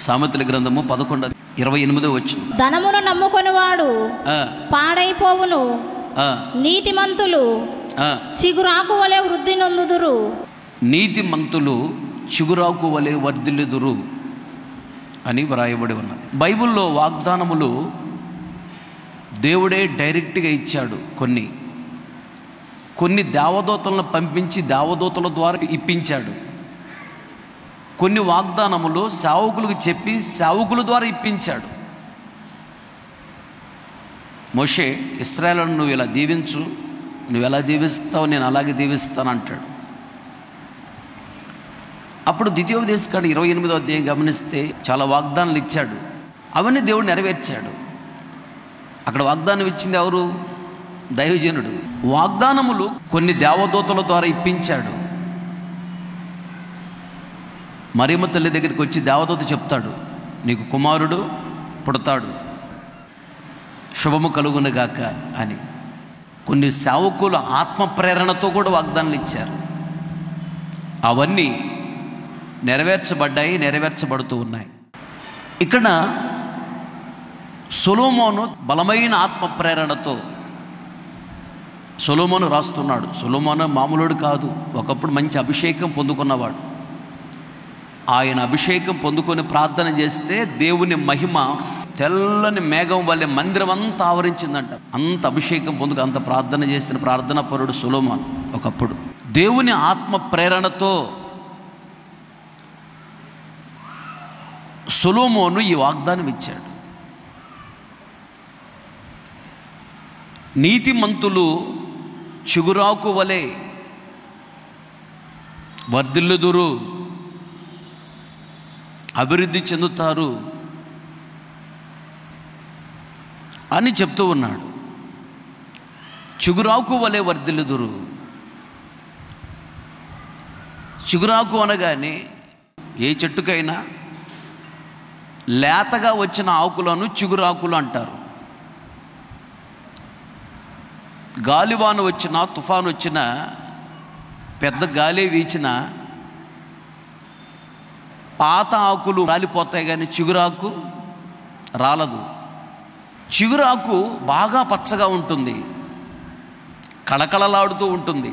సామెతల గ్రంథము 11:28 వచ్చింది. ధనమును నమ్ముకొనివాడు పాడైపోవును, నీతిమంతులు చిగురాకు వలె వృద్ధి నొందుదురు. నీతిమంతులు చిగురాకు వలె వర్ధిల్లుదురు అని వ్రాయబడి ఉన్నది. బైబిల్లో వాగ్దానములు దేవుడే డైరెక్ట్గా ఇచ్చాడు. కొన్ని దేవదూతలను పంపించి దేవదూతల ద్వారా ఇప్పించాడు. కొన్ని వాగ్దానములు సేవకులకు చెప్పి సేవకుల ద్వారా ఇప్పించాడు. మోషే ఇశ్రాయేలును నువ్వు ఇలా దీవించు, నువ్వు ఎలా దీవిస్తావు నేను అలాగే దీవిస్తాను అంటాడు. అప్పుడు ద్వితీయోపదేశకాండం 28వ అధ్యాయం గమనిస్తే చాలా వాగ్దానాలు ఇచ్చాడు. అవన్నీ దేవుడు నెరవేర్చాడు. అక్కడ వాగ్దానం ఇచ్చింది ఎవరు? దైవజనుడు. వాగ్దానములు కొన్ని దేవదూతల ద్వారా ఇప్పించాడు. మరియమ్మ తల్లి దగ్గరికి వచ్చి దేవదూత చెప్తాడు, నీకు కుమారుడు పుడతాడు, శుభము కలుగునుగాక అని. కొన్ని సేవకుల ఆత్మ ప్రేరణతో కూడా వాగ్దానాలు ఇచ్చారు. అవన్నీ నెరవేర్చబడ్డాయి, నెరవేర్చబడుతూ ఉన్నాయి. ఇక్కడ సొలొమోను బలమైన ఆత్మ ప్రేరణతో సొలొమోను రాస్తున్నాడు. సొలొమోను మామూలుడు కాదు, ఒకప్పుడు మంచి అభిషేకం పొందుకున్నవాడు. ఆయన అభిషేకం పొందుకొని ప్రార్థన చేస్తే దేవుని మహిమ తెల్లని మేఘం వల్లే మందిరం అంతా ఆవరించిందంట. అంత అభిషేకం పొందుకు అంత ప్రార్థన చేసిన ప్రార్థనా పరుడు సొలొమోను. ఒకప్పుడు దేవుని ఆత్మ ప్రేరణతో సొలొమోను ఈ వాగ్దానం ఇచ్చాడు. నీతిమంతులు చిగురాకు వలె వర్ధిల్లుదురు, అభివృద్ధి చెందుతారు అని చెప్తూ ఉన్నాడు. చిగురాకు వలె వర్ధిల్లుదురు. చిగురాకు అనగానే ఏ చెట్టుకైనా లేతగా వచ్చిన ఆకులను చిగురాకులు అంటారు. గాలివాన వచ్చినా, తుఫాను వచ్చినా, పెద్ద గాలి వీచినా పాత ఆకులు రాలిపోతాయి కానీ చిగురాకు రాలదు. చిగురాకు బాగా పచ్చగా ఉంటుంది, కళకళలాడుతూ ఉంటుంది.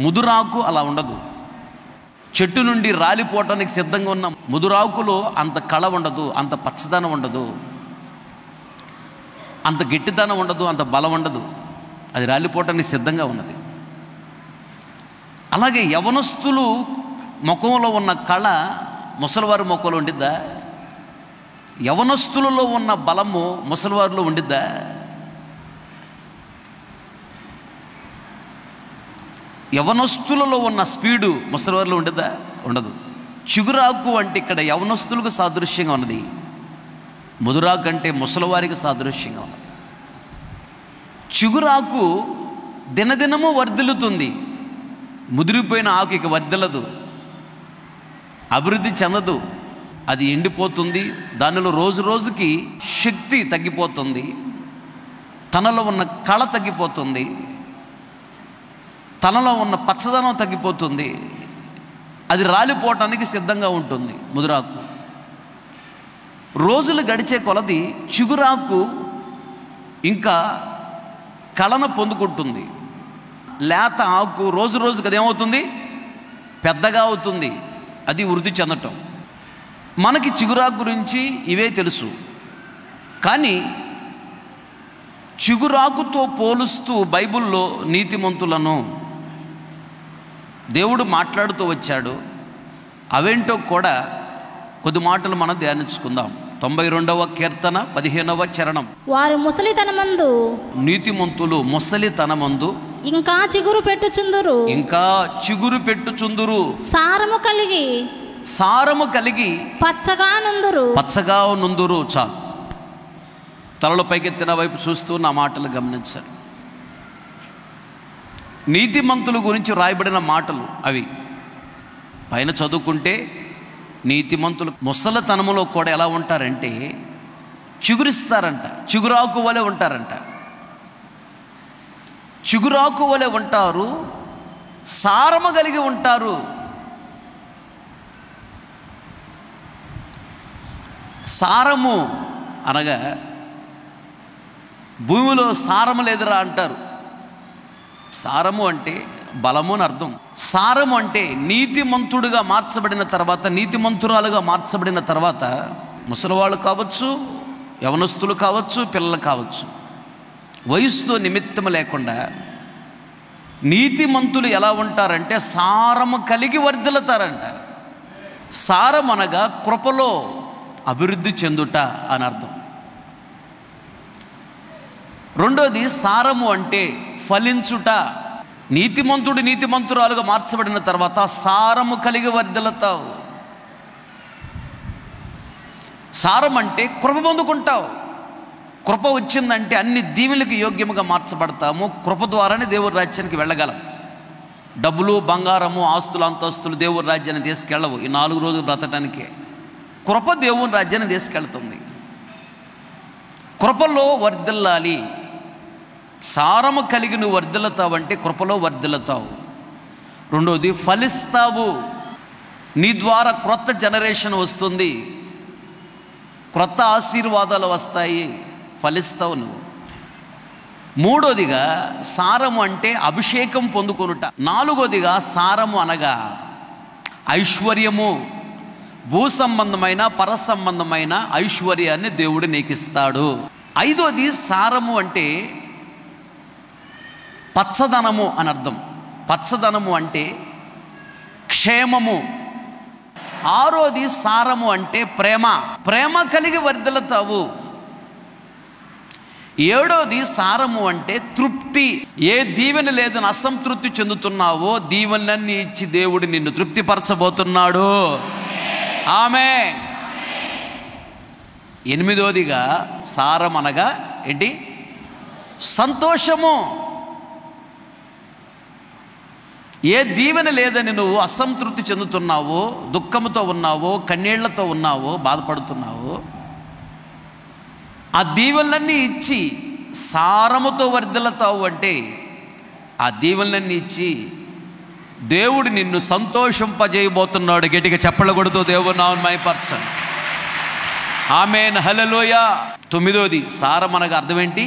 ముదురాకు అలా ఉండదు. చెట్టు నుండి రాలిపోవటానికి సిద్ధంగా ఉన్న ముదురాకులో అంత కళ ఉండదు, అంత పచ్చదనం ఉండదు, అంత గట్టిదనం ఉండదు, అంత బలం ఉండదు. అది రాలిపోవటానికి సిద్ధంగా ఉన్నది. అలాగే యవనస్తులు ముఖంలో ఉన్న కళ ముసలివారి ముఖంలో ఉండిద్దా? యవనస్తులలో ఉన్న బలము ముసలివారిలో ఉండిద్దా? యవనస్తులలో ఉన్న స్పీడు ముసలివారిలో ఉండిద్దా? ఉండదు. చిగురాకు అంటే ఇక్కడ యవనస్తులకు సాదృశ్యంగా ఉన్నది, ముదురాకు అంటే ముసలివారికి సాదృశ్యంగా ఉన్నది. చిగురాకు దినదినము వర్ధిల్లుతుంది. ముదిరిపోయిన ఆకు ఇక వర్ధిల్లదు, అభివృద్ధి చెందదు, అది ఎండిపోతుంది. దానిలో రోజు రోజుకి శక్తి తగ్గిపోతుంది, తనలో ఉన్న కళ తగ్గిపోతుంది, తనలో ఉన్న పచ్చదనం తగ్గిపోతుంది. అది రాలిపోవటానికి సిద్ధంగా ఉంటుంది ముదురాకు. రోజులు గడిచే కొలది చిగురాకు ఇంకా కళను పొందుకుంటుంది. లేత ఆకు రోజు రోజుకి అదేమవుతుంది? పెద్దగా అవుతుంది, అది వృద్ధి చెందటం. మనకి చిగురాకు గురించి ఇవే తెలుసు. కానీ చిగురాకుతో పోలుస్తూ బైబిల్లో నీతిమంతులను దేవుడు మాట్లాడుతూ వచ్చాడు. అవేంటో కూడా కొద్ది మాటలు మనం ధ్యానించుకుందాం. 92వ కీర్తన 15వ చరణం. వారు ముసలితనమందు, నీతిమంతులు ముసలితనమందు ఇంకా చిగురు పెట్టుచుందురు, ఇంకా చిగురు పెట్టుచుందురు, సారము కలిగి పచ్చగా నుందురు. చాలు. తలలో పైకెత్తిన వైపు చూస్తూ నా మాటలు గమనించాలి. నీతిమంతుల గురించి రాయబడిన మాటలు అవి. పైన చదువుకుంటే నీతిమంతులు ముసలితనములో కూడా ఎలా ఉంటారంటే చిగురిస్తారంట, చిగురాకు వలె ఉంటారంట. చిగురాకు వలె ఉంటారు, సారము కలిగి ఉంటారు. సారము అనగా భూమిలో సారము లేదురా అంటారు. సారము అంటే బలము అని అర్థం. సారము అంటే నీతిమంతుడుగా మార్చబడిన తర్వాత, నీతిమంతురాలుగా మార్చబడిన తర్వాత, ముసలివాళ్ళు కావచ్చు, యవనస్తులు కావచ్చు, పిల్లలు కావచ్చు, వయసుతో నిమిత్తం లేకుండా నీతిమంతులు ఎలా ఉంటారంటే సారము కలిగి వర్ధిల్లుతారంట. సారం అనగా కృపలో అభివృద్ధి చెందుట అని అర్థం. రెండోది సారము అంటే ఫలించుట. నీతిమంతుడు నీతిమంతురాలుగా మార్చబడిన తర్వాత సారము కలిగి వర్ధిల్లుతావు. సారం అంటే కృప పొందుకుంటావు. కృప వచ్చిందంటే అన్ని దీవెనలకు యోగ్యముగా మార్చబడతాము. కృప ద్వారానే దేవుడి రాజ్యానికి వెళ్ళగలం. డబ్బులు, బంగారము, ఆస్తులు, అంతస్తులు దేవుడి రాజ్యాన్ని తీసుకెళ్ళవు. ఈ 4 రోజులు బ్రతకడానికే కృప దేవుని రాజ్యాన్ని తీసుకెళ్తుంది. కృపలో వర్ధిల్లాలి. సారము కలిగి నువ్వు వర్ధిల్లుతావు అంటే కృపలో వర్ధిల్లుతావు. రెండోది ఫలిస్తావు. నీ ద్వారా క్రొత్త జనరేషన్ వస్తుంది, క్రొత్త ఆశీర్వాదాలు వస్తాయి, ఫలిస్తావు నువ్వు. మూడోదిగా సారము అంటే అభిషేకం పొందుకొనుట. నాలుగోదిగా సారము అనగా ఐశ్వర్యము. భూ సంబంధమైన పర సంబంధమైన ఐశ్వర్యాన్ని దేవుడు నీకు ఇస్తాడు. ఐదోది సారము అంటే పచ్చదనము అని అర్థం. పచ్చదనము అంటే క్షేమము. ఆరోది సారము అంటే ప్రేమ. ప్రేమ కలిగి వర్ధిల్లుతావు. ఏడోది సారము అంటే తృప్తి. ఏ దీవెన లేదని అసంతృప్తి చెందుతున్నావో దీవెనలన్నీ ఇచ్చి దేవుడు నిన్ను తృప్తిపరచబోతున్నాడు. ఆమేన్. ఎనిమిదోదిగా సారం అనగా ఏంటి? సంతోషము. ఏ దీవెన లేదని నువ్వు అసంతృప్తి చెందుతున్నావో, దుఃఖంతో ఉన్నావో, కన్నీళ్లతో ఉన్నావో, బాధపడుతున్నావో, ఆ దీవెనలన్నీ ఇచ్చి సారముతో వర్ధిల్లుతావు అంటే ఆ దీవెనలన్నీ ఇచ్చి దేవుడు నిన్ను సంతోషింపజేయబోతున్నాడు. గట్టిగా చప్పట్లు కొడుతూ దేవుడు నామమును మహిమపరచండి. ఆమేన్, హల్లెలూయా. తొమ్మిదోది సారం అనగా అర్థం ఏంటి?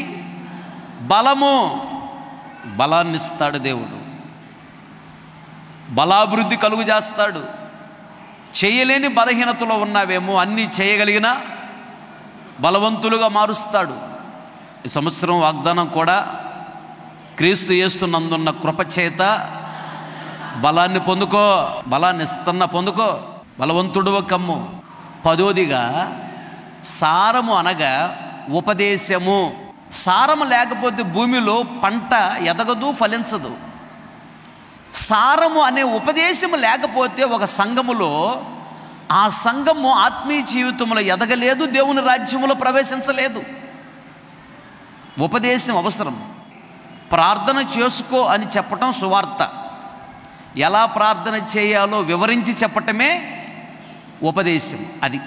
బలము. బలాన్ని ఇస్తాడు దేవుడు. బలాభివృద్ధి కలుగు చేస్తాడు. చేయలేని బలహీనతలో ఉన్నావేమో అన్నీ చేయగలిగిన బలవంతులుగా మారుస్తాడు. ఈ సంవత్సరం వాగ్దానం కూడా క్రీస్తు యేసునందున్న కృప చేత బలాన్ని పొందుకో. బలాన్ని ఇస్తున్న పొందుకో, బలవంతుడు కమ్ము. పదోదిగా సారము అనగా ఉపదేశము. సారము లేకపోతే భూమిలో పంట ఎదగదు, ఫలించదు. సారము అనే ఉపదేశము లేకపోతే ఒక సంఘములో ఆ సంఘము ఆత్మీయ జీవితంలో ఎదగలేదు, దేవుని రాజ్యములో ప్రవేశించలేదు. ఉపదేశం అవసరం. ప్రార్థన చేసుకో అని చెప్పటం సువార్త. ఎలా ప్రార్థన చేయాలో వివరించి చెప్పటమే ఉపదేశం. అది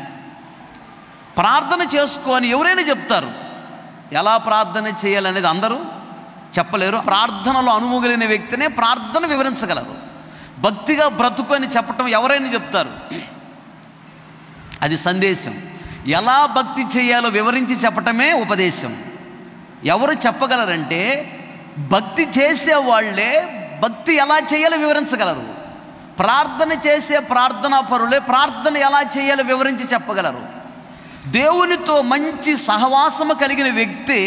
ప్రార్థన చేసుకో అని ఎవరైనా చెప్తారు. ఎలా ప్రార్థన చేయాలనేది అందరూ చెప్పలేరు. ప్రార్థనలో అనుమగలిగిన వ్యక్తినే ప్రార్థన వివరించగలరు. భక్తిగా బ్రతుకు అని చెప్పటం ఎవరైనా చెప్తారు. అది సందేశం. ఎలా భక్తి చేయాలో వివరించి చెప్పటమే ఉపదేశం. ఎవరు చెప్పగలరంటే భక్తి చేసే వాళ్ళే భక్తి ఎలా చేయాలో వివరించగలరు. ప్రార్థన చేసే ప్రార్థనా పరులే ప్రార్థన ఎలా చేయాలో వివరించి చెప్పగలరు. దేవునితో మంచి సహవాసము కలిగిన వ్యక్తి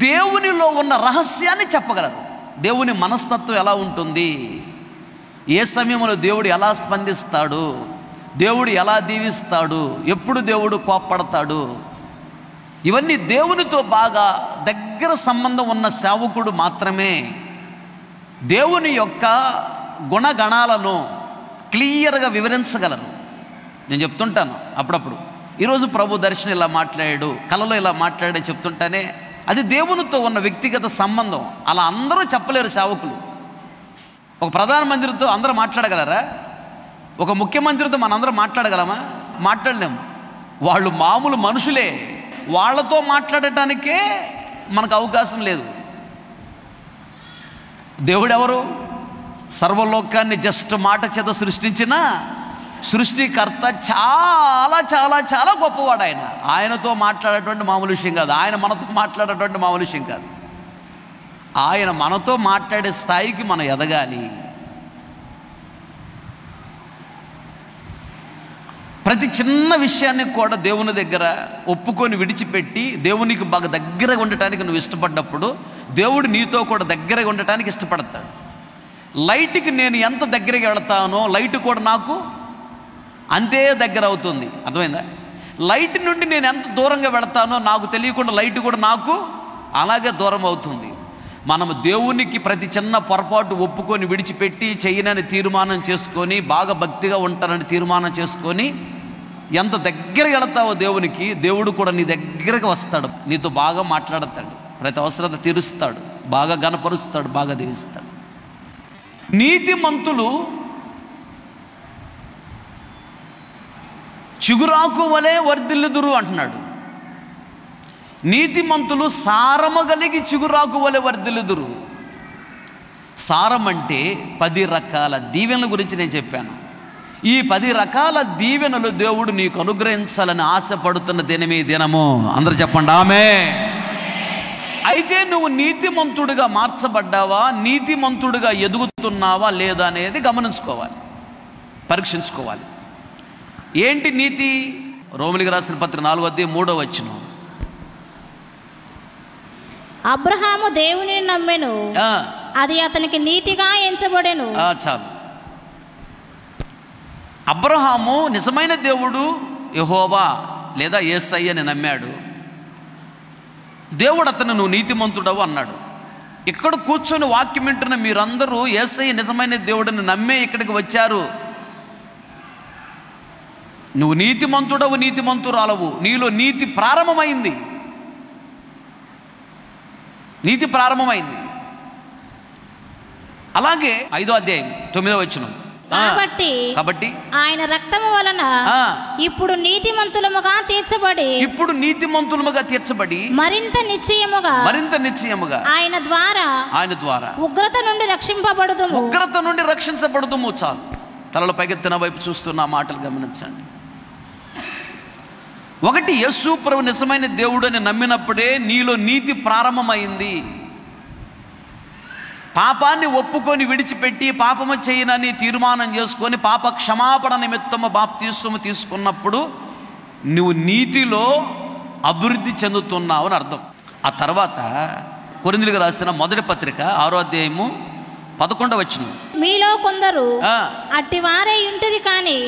దేవునిలో ఉన్న రహస్యాన్ని చెప్పగలరు. దేవుని మనస్తత్వం ఎలా ఉంటుంది, ఏ సమయంలో దేవుడు ఎలా స్పందిస్తాడు, దేవుడు ఎలా దీవిస్తాడు, ఎప్పుడు దేవుడు కోప్పడతాడు, ఇవన్నీ దేవునితో బాగా దగ్గర సంబంధం ఉన్న సేవకుడు మాత్రమే దేవుని యొక్క గుణగణాలను క్లియర్గా వివరించగలరు. నేను చెప్తుంటాను అప్పుడప్పుడు, ఈరోజు ప్రభు దర్శనం ఇలా మాట్లాడాడు, కలలో ఇలా మాట్లాడాడు చెప్తుంటానే, అది దేవునితో ఉన్న వ్యక్తిగత సంబంధం. అలా అందరూ చెప్పలేరు సేవకులు. ఒక ప్రధానమంత్రితో అందరూ మాట్లాడగలరా? ఒక ముఖ్యమంత్రితో మనందరం మాట్లాడగలమా? మాట్లాడలేము. వాళ్ళు మామూలు మనుషులే. వాళ్ళతో మాట్లాడటానికే మనకు అవకాశం లేదు. దేవుడెవరు? సర్వలోకాన్ని జస్ట్ మాట చేత సృష్టించిన సృష్టికర్త చాలా చాలా చాలా గొప్పవాడు. ఆయనతో మాట్లాడేటువంటి మామూలు విషయం కాదు. ఆయన మనతో మాట్లాడేటువంటి మామూలు విషయం కాదు. ఆయన మనతో మాట్లాడే స్థాయికి మనం ఎదగాలి. ప్రతి చిన్న విషయాన్ని కూడా దేవుని దగ్గర ఒప్పుకొని విడిచిపెట్టి దేవునికి బాగా దగ్గరగా ఉండటానికి నువ్వు ఇష్టపడ్డప్పుడు దేవుడు నీతో కూడా దగ్గరగా ఉండటానికి ఇష్టపడతాడు. లైట్కి నేను ఎంత దగ్గరగా వెళతానో లైట్ కూడా నాకు అంతే దగ్గర అవుతుంది. అర్థమైందా? లైట్ నుండి నేను ఎంత దూరంగా వెళతానో నాకు తెలియకుండా లైట్ కూడా నాకు అలాగే దూరం అవుతుంది. మనము దేవునికి ప్రతి చిన్న పొరపాటు ఒప్పుకొని విడిచిపెట్టి చేయనని తీర్మానం చేసుకొని బాగా భక్తిగా ఉంటానని తీర్మానం చేసుకొని ఎంత దగ్గర వెళతావో దేవునికి, దేవుడు కూడా నీ దగ్గరకు వస్తాడు, నీతో బాగా మాట్లాడతాడు, ప్రతి అవసరత తీరుస్తాడు, బాగా గణపరుస్తాడు, బాగా దీవిస్తాడు. నీతిమంతులు చిగురాకు వలె వర్ధిల్లుదురు అంటున్నాడు. నీతిమంతులు సారము కలిగి చిగురాకు వలె వర్ధిల్లుదురు. సారం అంటే 10 రకాల దీవెనల గురించి నేను చెప్పాను. ఈ 10 రకాల దీవెనలు దేవుడు నీకు అనుగ్రహించాలని ఆశపడుతున్న దినమే దినము. అందరూ చెప్పండి ఆమేన్. అయితే నువ్వు నీతిమంతుడిగా మార్చబడ్డావా, నీతిమంతుడిగా ఎదుగుతున్నావా లేదా అనేది గమనించుకోవాలి, పరీక్షించుకోవాలి. ఏంటి నీతి? రోమీయులకు రాసిన పత్రిక 4:3 అబ్రహాము దేవుని నమ్మెను, అది అతనికి నీతిగా ఎంచబడెను. చాలు. అబ్రహాము నిజమైన దేవుడు యెహోవా లేదా యేసయ్యని నమ్మాడు. దేవుడు అతను నువ్వు నీతిమంతుడవు అన్నాడు. ఇక్కడ కూర్చొని వాక్యం వింటున్న మీరందరూ యేసయ్య నిజమైన దేవుడిని నమ్మే ఇక్కడికి వచ్చారు. నువ్వు నీతిమంతుడవు, నీతిమంతురాలవు. నీలో నీతి ప్రారంభమైంది, నీతి ప్రారంభమైంది. అలాగే 5వ అధ్యాయం 9వ వచనం. కాబట్టి ఆయన రక్తము వలన ఇప్పుడు నీతిమంతులముగా తీర్చబడి మరింత నిశ్చయముగా ఆయన ద్వారా ఉగ్రత నుండి రక్షింపబడుదుము. చాలు. తలలో పైకెత్తిన వైపు చూస్తున్న మాటలు గమనించండి. ఒకటి, యేసు ప్రభువు నిజమైన దేవుడు అని నమ్మినప్పుడే నీలో నీతి ప్రారంభమైంది. పాపాన్ని ఒప్పుకొని విడిచిపెట్టి పాపము చేయనని తీర్మానం చేసుకొని పాప క్షమాపణ నిమిత్తము బాప్తిస్మము తీసుకున్నప్పుడు నువ్వు నీతిలో అభివృద్ధి చెందుతున్నావు అని అర్థం. ఆ తర్వాత కొరింథీయులకు రాసిన మొదటి పత్రిక 6వ అధ్యాయము 11వ వచనం. మీలో కొందరు అట్టివారే ఉంటది కానీ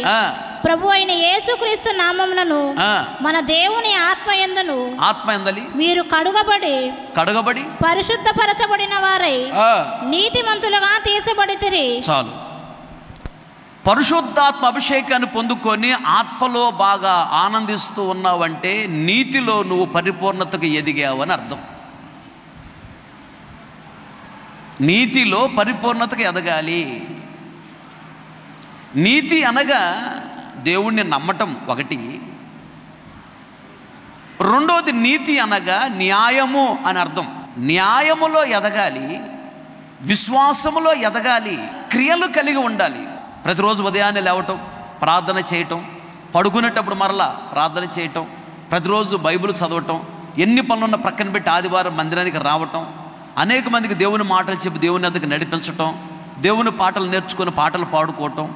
ప్రభు అయిన యేసుక్రీస్తు నామములను మన దేవుని ఆత్మయందలి మీరు కడుగబడి పరిశుద్ధపరచబడిన వారై నీతిమంతులుగా తీర్చబడితిరి. చాలు. పరిశుద్ధాత్మ అభిషేకాన్ని పొందుకొని ఆత్మలో బాగా ఆనందిస్తూ ఉన్నావంటే నీతిలో నువ్వు పరిపూర్ణతకు ఎదిగావని అర్థం. నీతిలో పరిపూర్ణతకు ఎదగాలి. నీతి అనగా దేవుణ్ణి నమ్మటం ఒకటి. రెండోది నీతి అనగా న్యాయము అని అర్థం. న్యాయములో ఎదగాలి, విశ్వాసములో ఎదగాలి, క్రియలు కలిగి ఉండాలి. ప్రతిరోజు ఉదయాన్నే లేవటం, ప్రార్థన చేయటం, పడుకునేటప్పుడు మరలా ప్రార్థన చేయటం, ప్రతిరోజు బైబిల్ చదవటం, ఎన్ని పనులున్న ప్రక్కన పెట్టి ఆదివారం మందిరానికి రావటం, అనేక మందికి దేవుని మాటలు చెప్పి దేవుని వద్దకు నడిపించటం, దేవుని పాటలు నేర్చుకొని పాటలు పాడుకోవటం,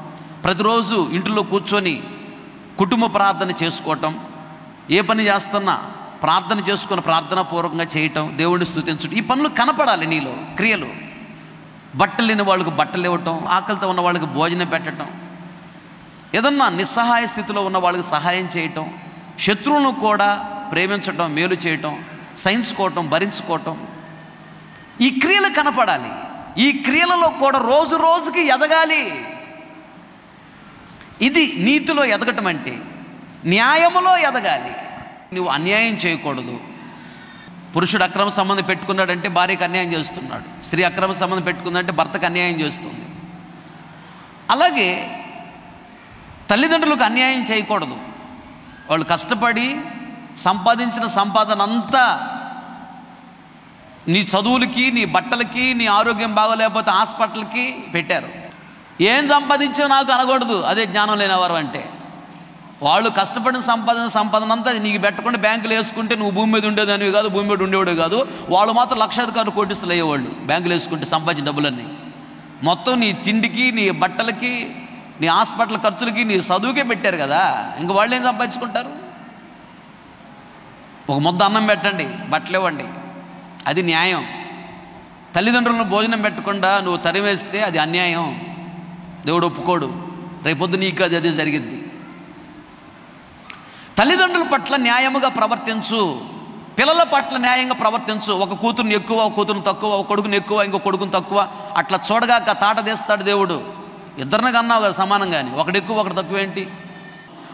ప్రతిరోజు ఇంట్లో కూర్చొని కుటుంబ ప్రార్థన చేసుకోవటం, ఏ పని చేస్తున్నా ప్రార్థన చేసుకొని ప్రార్థనాపూర్వకంగా చేయటం, దేవుడిని స్తుతించడం, ఈ పనులు కనపడాలి నీలో క్రియలు. బట్టలు లేని వాళ్ళకి బట్టలు ఇవ్వటం, ఆకలితో ఉన్న వాళ్ళకి భోజనం పెట్టడం, ఏదన్నా నిస్సహాయ స్థితిలో ఉన్న వాళ్ళకి సహాయం చేయటం, శత్రువులను కూడా ప్రేమించటం, మేలు చేయటం, సహించుకోవటం, భరించుకోవటం, ఈ క్రియలు కనపడాలి. ఈ క్రియలలో కూడా రోజు రోజుకి ఎదగాలి. ఇది నీతిలో ఎదగటం అంటే. న్యాయములో ఎదగాలి. నువ్వు అన్యాయం చేయకూడదు. పురుషుడు అక్రమ సంబంధం పెట్టుకున్నాడంటే భార్యకు అన్యాయం చేస్తున్నాడు, స్త్రీ అక్రమ సంబంధం పెట్టుకుందంటే భర్తకు అన్యాయం చేస్తుంది. అలాగే తల్లిదండ్రులకు అన్యాయం చేయకూడదు. వాళ్ళు కష్టపడి సంపాదించిన సంపాదన అంతా నీ చదువులకి, నీ బట్టలకి, నీ ఆరోగ్యం బాగోలేకపోతే హాస్పిటల్కి పెట్టారు. ఏం సంపాదించో నాకు అనకూడదు, అదే జ్ఞానం లేనివారు అంటే. వాళ్ళు కష్టపడిన సంపాదన అంతా నీకు పెట్టకుండా బ్యాంకులు వేసుకుంటే నువ్వు భూమి మీద ఉండేదానివి కాదు, భూమి మీద ఉండేవాడు కాదు. వాళ్ళు మాత్రం లక్షాధికారులు కోటీసులు అయ్యేవాళ్ళు బ్యాంకులు వేసుకుంటే సంపాదించిన డబ్బులన్నీ. మొత్తం నీ తిండికి, నీ బట్టలకి, నీ హాస్పిటల్ ఖర్చులకి, నీ చదువుకే పెట్టారు కదా. ఇంక వాళ్ళు ఏం సంపాదించుకుంటారు? ఒక ముద్ద అన్నం పెట్టండి, బట్టలు ఇవ్వండి, అది న్యాయం. తల్లిదండ్రులను భోజనం పెట్టకుండా నువ్వు తరివేస్తే అది అన్యాయం. దేవుడు ఒప్పుకోడు. రేపొద్దు నీకు అది జరిగిద్ది. తల్లిదండ్రుల పట్ల న్యాయముగా ప్రవర్తించు, పిల్లల పట్ల న్యాయంగా ప్రవర్తించు. ఒక కూతురుని ఎక్కువ, ఒక కూతురుని తక్కువ, ఒక కొడుకుని ఎక్కువ, ఇంకో కొడుకుని తక్కువ, అట్లా చూడగాక తాట తీస్తాడు దేవుడు. ఇద్దరిని కన్నావు కదా సమానంగాని, ఒకటి ఎక్కువ ఒకటి తక్కువ ఏంటి?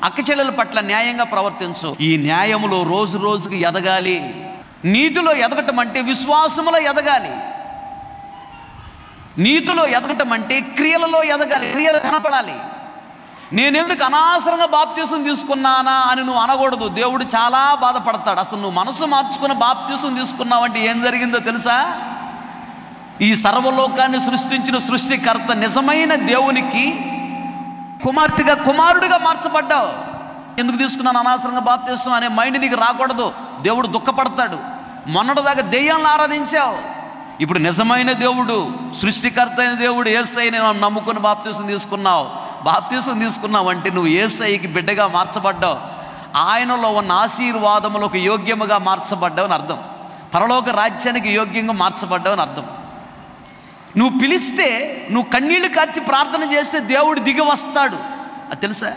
అక్క చెల్లెల పట్ల న్యాయంగా ప్రవర్తించు. ఈ న్యాయములో రోజు రోజుకి ఎదగాలి. నీతిలో ఎదగటం అంటే విశ్వాసములో ఎదగాలి. నీతిలో ఎదగటం అంటే క్రియలలో ఎదగాలి, క్రియలు కనపడాలి. నేనెందుకు అనవసరంగా బాప్తీసం తీసుకున్నానా అని నువ్వు అనకూడదు. దేవుడు చాలా బాధపడతాడు. అసలు నువ్వు మనసు మార్చుకుని బాప్తీసం తీసుకున్నావంటే ఏం జరిగిందో తెలుసా? ఈ సర్వలోకాన్ని సృష్టించిన సృష్టికర్త నిజమైన దేవునికి కుమార్తెగా, కుమారుడిగా మార్చబడ్డావు. ఎందుకు తీసుకున్నాను అనవసరంగా బాప్తీసం అనే మైండ్ నీకు రాకూడదు. దేవుడు దుఃఖపడతాడు. మొన్నటిదాకా దెయ్యాలను ఆరాధించావు, ఇప్పుడు నిజమైన దేవుడు, సృష్టికర్త అయిన దేవుడు యేసయ్యని నమ్ముకుని బాప్తీసం తీసుకున్నావు. బాప్తీసం తీసుకున్నావంటే నువ్వు యేసయ్యకి బిడ్డగా మార్చబడ్డావు. ఆయనలో ఉన్న ఆశీర్వాదములకు యోగ్యముగా మార్చబడ్డావు అని అర్థం. పరలోక రాజ్యానికి యోగ్యంగా మార్చబడ్డావు అని అర్థం. నువ్వు పిలిస్తే, నువ్వు కన్నీళ్లు కార్చి ప్రార్థన చేస్తే దేవుడు దిగి వస్తాడు. అది తెలుసా?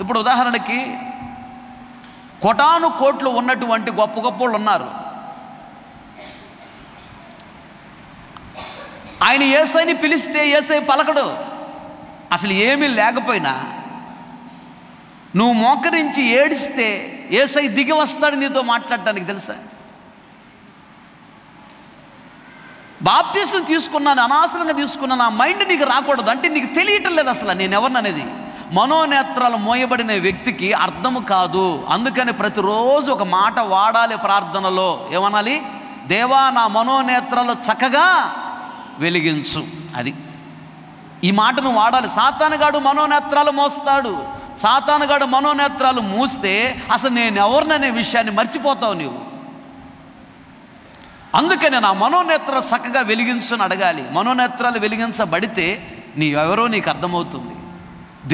ఇప్పుడు ఉదాహరణకి కోటాను కోట్లు ఉన్నటువంటి గొప్ప గొప్ప వాళ్ళు ఉన్నారు. ఆయన యేసయ్యని పిలిస్తే యేసయ్య పలకడు. అసలు ఏమీ లేకపోయినా నువ్వు మోకరించి ఏడిస్తే యేసయ్య దిగి వస్తాడు నీతో మాట్లాడటానికి. తెలుసా? బాప్తీసం తీసుకున్నాను, అనవసరంగా తీసుకున్నాను, ఆ మైండ్ నీకు రాకూడదు. అంటే నీకు తెలియటం లేదు అసలు నేను ఎవరిని అనేది. మనోనేత్రాలు మోయబడిన వ్యక్తికి అర్థము కాదు. అందుకని ప్రతిరోజు ఒక మాట వాడాలి ప్రార్థనలో. ఏమనాలి? దేవా, నా మనోనేత్రాలు చక్కగా వెలిగించు. అది ఈ మాటను వాడాలి. సాతానుగాడు మనోనేత్రాలు మోస్తాడు. సాతానుగాడు మనోనేత్రాలు మూస్తే అసలు నేను ఎవరిననే విషయాన్ని మర్చిపోతావు నీవు. అందుకని నా మనోనేత్రాలు చక్కగా వెలిగించుని అడగాలి. మనోనేత్రాలు వెలిగించబడితే నీ ఎవరో నీకు అర్థమవుతుంది.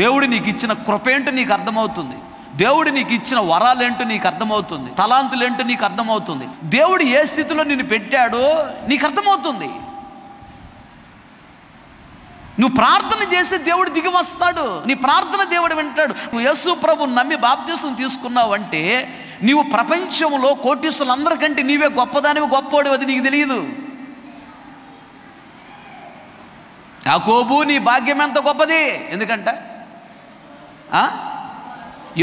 దేవుడు నీకు ఇచ్చిన కృపేంటో నీకు అర్థమవుతుంది. దేవుడు నీకు ఇచ్చిన వరాలేంటో నీకు అర్థమవుతుంది. తలాంతులేంటో నీకు అర్థమవుతుంది. దేవుడు ఏ స్థితిలో నిన్ను పెట్టాడో నీకు అర్థమవుతుంది. నువ్వు ప్రార్థన చేస్తే దేవుడు దిగి వస్తాడు. నీ ప్రార్థన దేవుడు వింటాడు. నువ్వు యేసు ప్రభువుని నమ్మి బాప్తీసం తీసుకున్నావు అంటే నీవు ప్రపంచంలో కోటీసులందరికంటే నీవే గొప్పదానివి, గొప్పోడివి. అది నీకు తెలియదు. యాకోబు, నీ భాగ్యం ఎంత గొప్పది. ఎందుకంట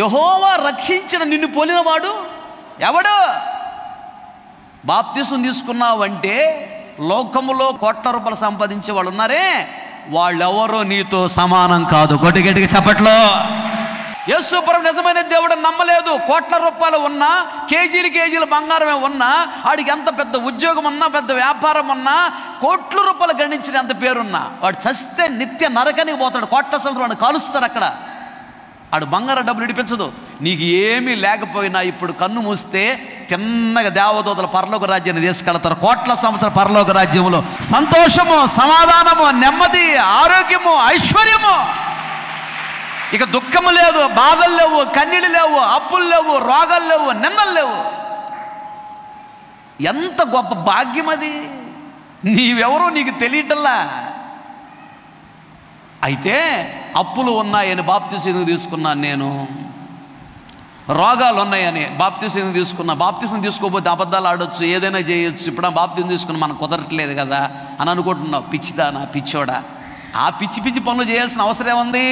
యెహోవా రక్షించిన నిన్ను పోలినవాడు ఎవడు? బాప్తీసం తీసుకున్నావు అంటే లోకములో కోట్ల రూపాయలు సంపాదించే వాళ్ళు ఉన్నారే, వాళ్ళెవరో నీతో సమానం కాదు. గట్టిగట్టిగా చెప్పట్లో. యేసు ప్రభు నిజమైన దేవుడు నమ్మలేదు. కోట్ల రూపాయలు ఉన్నా, కేజీలు బంగారమే ఉన్నా, వాడికి ఎంత పెద్ద ఉద్యోగం ఉన్నా, పెద్ద వ్యాపారం ఉన్నా, కోట్ల రూపాయలు గణించిన ఎంత పేరున్నా, వాడు చస్తే నిత్య నరకానికి పోతాడు. కోట్ల సంవత్సరం వాడిని కాలుస్తారు అక్కడ. ఆడు బంగారం డబ్బులు ఇడిపించదు. నీకు ఏమీ లేకపోయినా ఇప్పుడు కన్ను మూస్తే తిన్నగా దేవదూతల పరలోక రాజ్యాన్ని తీసుకెళ్తారు. కోట్ల సంవత్సరాల పరలోక రాజ్యంలో సంతోషము, సమాధానము, నెమ్మది, ఆరోగ్యము, ఐశ్వర్యము. ఇక దుఃఖము లేదు, బాధలు లేవు, కన్నీళ్ళు లేవు, అప్పులు లేవు, రోగాలు లేవు, నిందలు లేవు. ఎంత గొప్ప భాగ్యం అది. నీవెవరో నీకు తెలియటల్లా. అయితే అప్పులు ఉన్నాయని బాప్తీసం తీసుకున్నాను నేను, రోగాలు ఉన్నాయని బాప్తీసం తీసుకున్నా. బాప్తీసం తీసుకోకపోతే అబద్ధాలు ఆడొచ్చు, ఏదైనా చేయొచ్చు. ఇప్పుడు బాప్తీసం తీసుకున్నా మనకు కుదరట్లేదు కదా అని అనుకుంటున్నావు. పిచ్చిదానా, పిచ్చోడా. ఆ పిచ్చి పిచ్చి పనులు చేయాల్సిన అవసరం ఏముంది?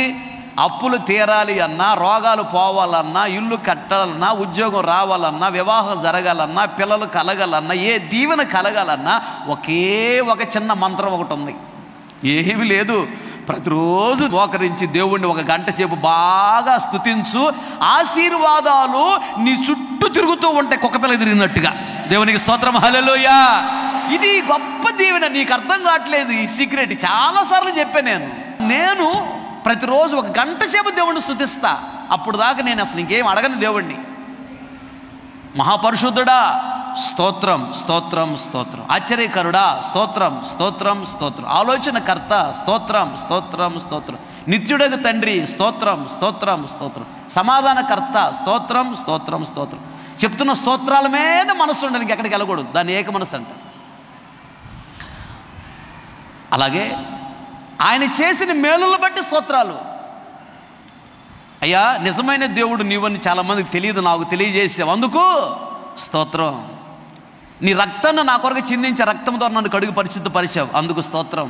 అప్పులు తీరాలి అన్నా, రోగాలు పోవాలన్నా, ఇల్లు కట్టాలన్నా, ఉద్యోగం రావాలన్నా, వివాహం జరగాలన్నా, పిల్లలు కలగాలన్నా, ఏ దీవెన కలగాలన్నా ఒకే ఒక చిన్న మంత్రం ఒకటి ఉంది. ఏమీ లేదు. ప్రతిరోజు మోకరించి దేవుణ్ణి ఒక గంట సేపు బాగా స్తుతించు. ఆశీర్వాదాలు నీ చుట్టూ తిరుగుతూ ఉంటాయి, కుక్కపిల్ల తిరిగినట్టుగా. దేవునికి స్తోత్రం, హల్లెలూయా. ఇది గొప్ప దీవెన. నీకు అర్థం కావట్లేదు ఈ సీక్రెట్. చాలాసార్లు చెప్పాను నేను. నేను ప్రతిరోజు 1 గంట సేపు దేవుణ్ణి స్తుతిస్తా. అప్పుడు దాకా నేను అసలు ఇంకేం అడగను దేవుణ్ణి. మహాపరిశుద్ధుడా స్తోత్రం స్తోత్రం స్తోత్రం, ఆశ్చర్యకరుడా స్తోత్రం స్తోత్రం స్తోత్రం, ఆలోచనకర్త స్తోత్రం స్తోత్రం స్తోత్రం, నిత్యుడగు తండ్రి స్తోత్రం స్తోత్రం స్తోత్రం, సమాధానకర్త స్తోత్రం స్తోత్రం స్తోత్రం. చెప్తున్న స్తోత్రాల మీద మనసు ఉండడానికి ఎక్కడికి వెళ్ళకూడదు, దాన్ని ఏక మనసు అంట. అలాగే ఆయన చేసిన మేలులను బట్టి స్తోత్రాలు. అయ్యా నిజమైన దేవుడు నీవని చాలామందికి తెలియదు, నాకు తెలియజేసావు, అందుకు స్తోత్రం. నీ రక్తాన్ని నా కొరకు చిందించే రక్తం ద్వారా నన్ను కడుగు పరిశుద్ధపరిచావు, అందుకు స్తోత్రం.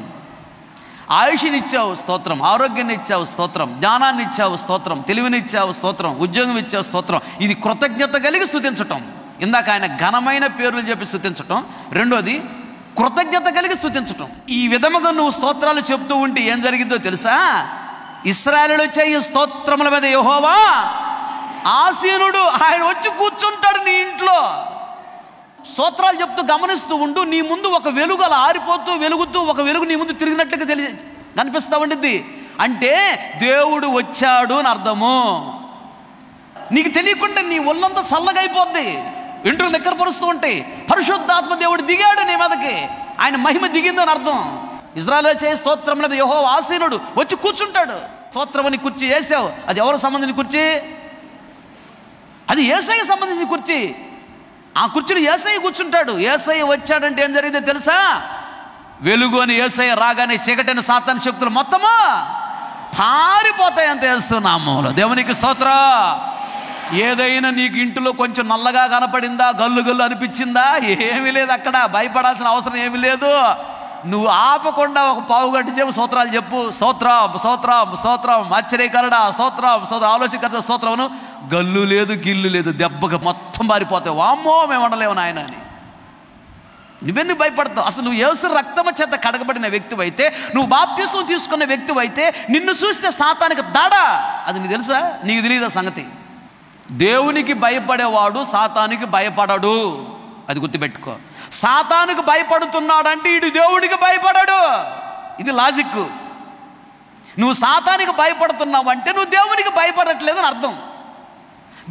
ఆయుష్నిచ్చావు స్తోత్రం, ఆరోగ్యాన్ని ఇచ్చావు స్తోత్రం, జ్ఞానాన్ని ఇచ్చావు స్తోత్రం, తెలివినిచ్చావు స్తోత్రం, ఉద్యోగం ఇచ్చావు స్తోత్రం. ఇది కృతజ్ఞత కలిగి స్తుతించటం. ఇందాక ఆయన ఘనమైన పేర్లు చెప్పి స్తుతించటం, రెండోది కృతజ్ఞత కలిగి స్తుతించటం. ఈ విధముగా నువ్వు స్తోత్రాలు చెప్తూ ఉంటే ఏం జరిగిందో తెలుసా? ఇశ్రాయేలు చేయి స్తోత్రముల మీద యెహోవా ఆసీనుడు, ఆయన వచ్చి కూర్చుంటాడు నీ ఇంట్లో. స్తోత్రాలు చెప్తూ గమనిస్తూ ఉండు, నీ ముందు ఒక వెలుగు అలా ఆరిపోతూ వెలుగుతూ ఒక వెలుగు నీ ముందు తిరిగినట్టుగా కనిపిస్తూ ఉండిద్ది. అంటే దేవుడు వచ్చాడు అని అర్థము. నీకు తెలియకుండా నీ ఒళ్ళంతా చల్లగా అయిపోద్ది, ఇంట్లో నిక్కరపరుస్తూ ఉంటాయి. పరిశుద్ధాత్మ దేవుడు దిగాడు నీ మీదకి, ఆయన మహిమ దిగిందని అర్థం. ఇశ్రాయేలు చేయి స్తోత్రం మీద యెహోవా ఆసీనుడు, వచ్చి కూర్చుంటాడు. స్తోత్రమని కుర్చీ వేసావు, అది ఎవరికి సంబంధించిన కుర్చీ? అది యేసయ్యకి సంబంధించిన కుర్చీ. ఆ కుర్చీలో యేసయ్య కూర్చుంటాడు. యేసయ్య వచ్చాడంటే ఏం జరిగిందో తెలుసా? వెలుగు అని యేసయ్య రాగానే చీకటైన సాతాను శక్తులు మొత్తము పారిపోతాయి అంత యేసునామములో. దేవునికి స్తోత్రం. ఏదైనా నీకు ఇంటిలో కొంచెం నల్లగా కనపడిందా, గల్లు గల్లు అనిపించిందా? ఏమీ లేదు, అక్కడ భయపడాల్సిన అవసరం ఏమీ లేదు. నువ్వు ఆపకుండా ఒక పావుగంట సేపు స్తోత్రాలు చెప్పు. స్తోత్రం స్తోత్రం స్తోత్రం, ఆశ్చర్యకరుడా స్తోత్రం స్తోత్రం, ఆలోచనకర్త స్తోత్రమును. గల్లు లేదు గిల్లు లేదు, దెబ్బగా మొత్తం మారిపోతావు. వామ్మో మేము ఉండలేము నాయన అని. నువ్వెందుకు భయపడతావు? అసలు నువ్వు యేసు రక్తము చేత కడగబడిన వ్యక్తివి అయితే, నువ్వు బాప్తిసం తీసుకున్న వ్యక్తివి అయితే, నిన్ను చూస్తే సాతానికి దాడా. అది నీకు తెలుసా? నీకు తెలియదా సంగతి? దేవునికి భయపడేవాడు సాతానికి భయపడడు, అది గుర్తుపెట్టుకో. సాతానుకు భయపడుతున్నాడంటే ఇటు దేవుడికి భయపడడు. ఇది లాజిక్. నువ్వు సాతానికి భయపడుతున్నావు అంటే నువ్వు దేవునికి భయపడట్లేదని అర్థం.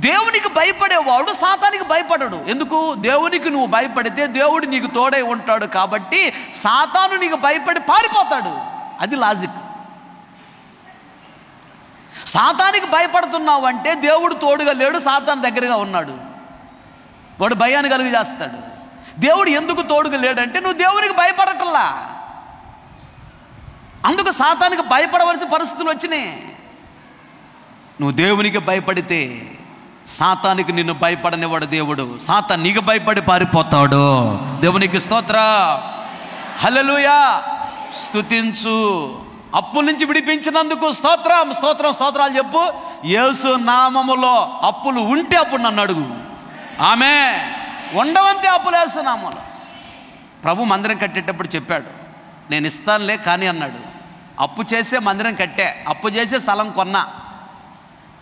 దేవునికి భయపడేవాడు సాతానికి భయపడడు. ఎందుకు? దేవునికి నువ్వు భయపడితే దేవుడు నీకు తోడై ఉంటాడు కాబట్టి సాతాను నీకు భయపడి పారిపోతాడు. అది లాజిక్. సాతానికి భయపడుతున్నావు అంటే దేవుడు తోడుగా లేడు, సాతాను దగ్గరగా ఉన్నాడు, వాడు భయాన్ని కలుగు చేస్తాడు. దేవుడు ఎందుకు తోడుగా లేడంటే నువ్వు దేవునికి భయపడటల్లా, అందుకు సాతానికి భయపడవలసిన పరిస్థితులు వచ్చినాయి. నువ్వు దేవునికి భయపడితే సాతానికి నిన్ను భయపడనివాడు దేవుడు. సాతాను నీకు భయపడి పారిపోతాడు. దేవునికి స్తోత్రం, హల్లెలూయా. స్తుతించు. అప్పుల నుంచి విడిపించినందుకు స్తోత్రం స్తోత్రం స్తోత్రాలు చెప్పు. యేసు నామములో అప్పులు ఉంటే అప్పుడు నన్ను అడుగు. ఆమె ఉండవంతే అప్పులు యేసు నామములో. ప్రభు మందిరం కట్టేటప్పుడు చెప్పాడు, నేను ఇస్తానులే కానీ అన్నాడు. అప్పు చేసే మందిరం కట్టే, అప్పు చేసే స్థలం కొన్నా.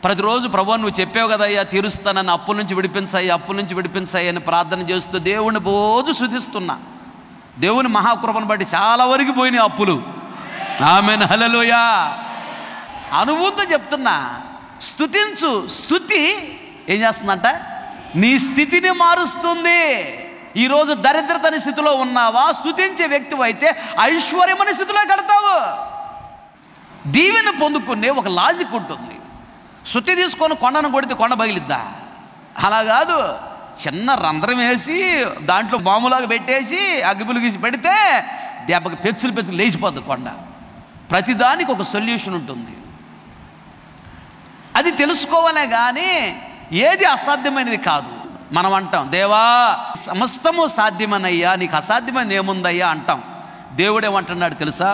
ప్రతిరోజు ప్రభు నువ్వు చెప్పావు కదయ్యా తీరుస్తానని, అప్పుల నుంచి విడిపించాయి అప్పుల నుంచి విడిపించాయి అని ప్రార్థన చేస్తూ దేవుని రోజు స్తుతిస్తున్నా. దేవుని మహాకృపను బట్టి చాలా వరకు పోయినాయి అప్పులు. ఆమేన్, హల్లెలూయా. అనుభూతితో చెప్తున్నా. స్తుతించు. స్తుతి ఏం చేస్తుందంట? నీ స్థితిని మారుస్తుంది. ఈరోజు దరిద్రతని స్థితిలో ఉన్నావా? స్తుతించే వ్యక్తి అయితే ఐశ్వర్యమని స్థితిలో కడతావు. దీవెన పొందుకునే ఒక లాజిక్ ఉంటుంది. సుత్తి తీసుకొని కొండను కొడితే కొండ పగిలిద్దా? అలా కాదు. చిన్న రంధ్రం వేసి దాంట్లో బాములాగా పెట్టేసి అగ్గిపులు గీసి పెడితే దెబ్బకి పెచ్చులు లేచిపోద్ది కొండ. ప్రతిదానికి ఒక సొల్యూషన్ ఉంటుంది. అది తెలుసుకోవాలే కానీ ఏది అసాధ్యమైనది కాదు. మనం అంటాం, దేవా సమస్తము సాధ్యమనయ్యా, నీకు అసాధ్యమైనది ఏముందయ్యా అంటాం. దేవుడు ఏమంటున్నాడు తెలుసా?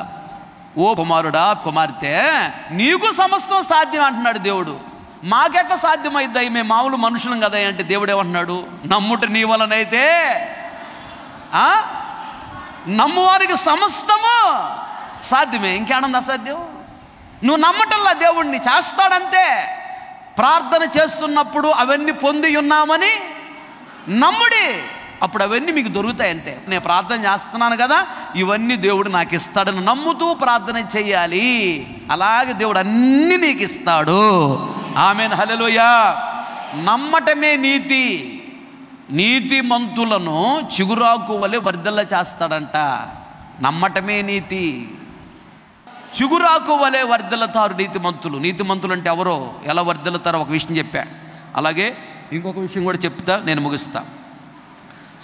ఓ కుమారుడా కుమార్తె, నీకు సమస్తం సాధ్యం అంటున్నాడు దేవుడు. మాకెట్ట సాధ్యమైద్దాయి, మేము మామూలు మనుషులం కదా అంటే దేవుడు ఏమంటున్నాడు? నమ్ముట నీ వలనైతే నమ్మువారికి సమస్తము సాధ్యమే. ఇంకేనంది అసాధ్యం? నువ్వు నమ్మటంలా దేవుణ్ణి చేస్తాడంతే. ప్రార్థన చేస్తున్నప్పుడు అవన్నీ పొంది ఉన్నామని నమ్ముడి. అప్పుడు అవన్నీ మీకు దొరుకుతాయి అంతే. నేను ప్రార్థన చేస్తున్నాను కదా, ఇవన్నీ దేవుడు నాకు ఇస్తాడని నమ్ముతూ ప్రార్థన చేయాలి. అలాగే దేవుడు అన్నీ నీకు ఇస్తాడు. ఆమేన్, హల్లెలూయా. నమ్మటమే నీతి. నీతిమంతులను చిగురాకు వలె వర్ధిల్ల చేస్తాడంట. నమ్మటమే నీతి. చిగురాకు వలె వర్ధిల్లుతారు నీతిమంతులు. నీతిమంతులు అంటే ఎవరో, ఎలా వర్ధిల్లుతారో ఒక విషయం చెప్పా. అలాగే ఇంకొక విషయం కూడా చెప్తా, నేను ముగిస్తా.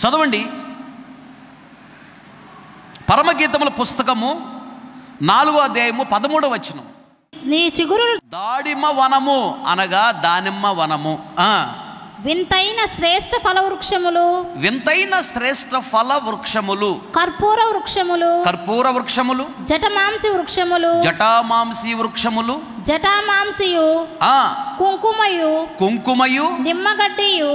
చదవండి పరమగీతముల పుస్తకము 4వ అధ్యాయము 13వ వచనం. నీ చిగురు దాడిమ వనము అనగా దానిమ్మ వనము. వింతైన శ్రేష్ఠ ఫల వృక్షములు, వింతైన శ్రేష్ఠ ఫల వృక్షములు, కర్పూర వృక్షములు, కర్పూర వృక్షములు, జటమాంసి వృక్షములు, జటామాంసి వృక్షములు, జటామాంసియు, కుంకుమయు, కుంకుమయు, నిమ్మగడ్డియు,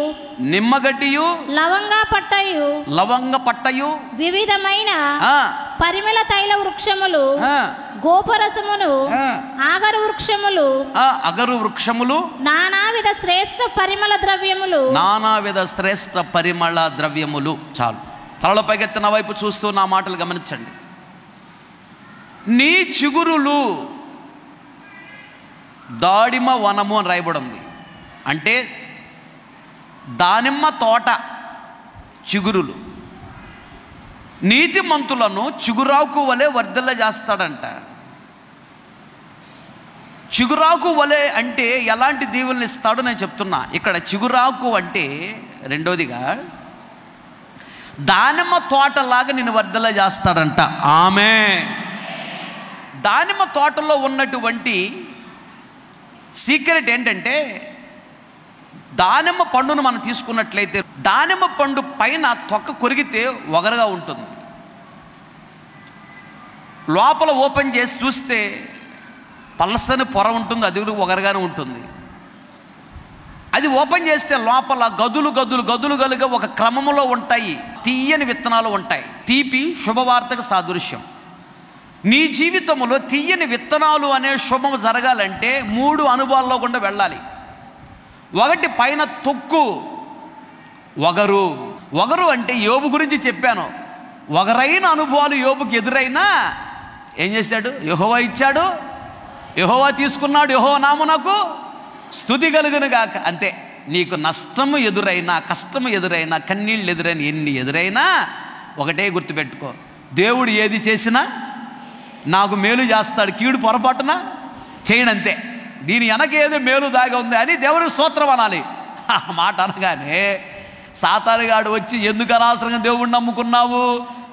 నిమ్మగడ్డియు, లవంగా పట్టయు, లవంగ పట్టయు, వివిధమైన పరిమళ తైల వృక్షములు, గోపరసమును, ఆగరు వృక్షములు, అగరు వృక్షములు, నానావిధ శ్రేష్ఠ పరిమళ ద్రవ్యములు, నానావిధ శ్రేష్ఠ పరిమళ ద్రవ్యములు. చాలు, తలలో పైకెత్తిన వైపు చూస్తూ నా మాటలు గమనించండి. నీ చిగురులు దాడిమ వనము అని రాయబడి ఉంది. అంటే దానిమ్మ తోట చిగురులు. నీతిమంతులను చిగురాకు వలె వర్ధిల్ల చేస్తాడంట. చిగురాకు వలె అంటే ఎలాంటి దీవెనలు ఇస్తాడో నేను చెప్తున్నా. ఇక్కడ చిగురాకు అంటే రెండోదిగా దానిమ్మ తోటలాగా నిన్ను వర్ధిల్ల చేస్తాడంట. ఆమేన్. దానిమ్మ తోటలో ఉన్నటువంటి సీక్రెట్ ఏంటంటే, దానిమ్మ పండును మనం తీసుకున్నట్లయితే దానిమ్మ పండు పైన తొక్క కొరిగితే ఒగరుగా ఉంటుంది. లోపల ఓపెన్ చేసి చూస్తే పలసని పొర ఉంటుంది, అది కూడా ఒగరుగానే ఉంటుంది. అది ఓపెన్ చేస్తే లోపల గదులు గదులు గదులు గదులుగా ఒక క్రమంలో ఉంటాయి తీయని విత్తనాలు ఉంటాయి. తీపి శుభవార్తకు సాదృశ్యం. నీ జీవితంలో తీయని విత్తనాలు అనే శుభం జరగాలంటే 3 అనుభవాల్లో గుండా వెళ్ళాలి. ఒకటి పైన తొక్కు, ఒగరు. ఒగరు అంటే యోబు గురించి చెప్పాను. ఒగరైన అనుభవాలు యోబుకి ఎదురైనా ఏం చేశాడు? యెహోవా ఇచ్చాడు, యెహోవా తీసుకున్నాడు, యెహోవా నామమునకు స్తుతి కలుగును గాక. అంతే. నీకు నష్టము ఎదురైనా, కష్టము ఎదురైనా, కన్నీళ్ళు ఎదురైనా, ఎన్ని ఎదురైనా ఒకటే గుర్తుపెట్టుకో, దేవుడు ఏది చేసినా నాకు మేలు చేస్తాడు, కీడు పొరపాటున చేయడంతే. దీని వెనకేదో మేలు దాగి ఉంది అని దేవుడికి స్తోత్రం అనాలి. ఆ మాట అనగానే సాతానుగాడు వచ్చి, ఎందుకు అనవసరంగా దేవుడిని నమ్ముకున్నావు,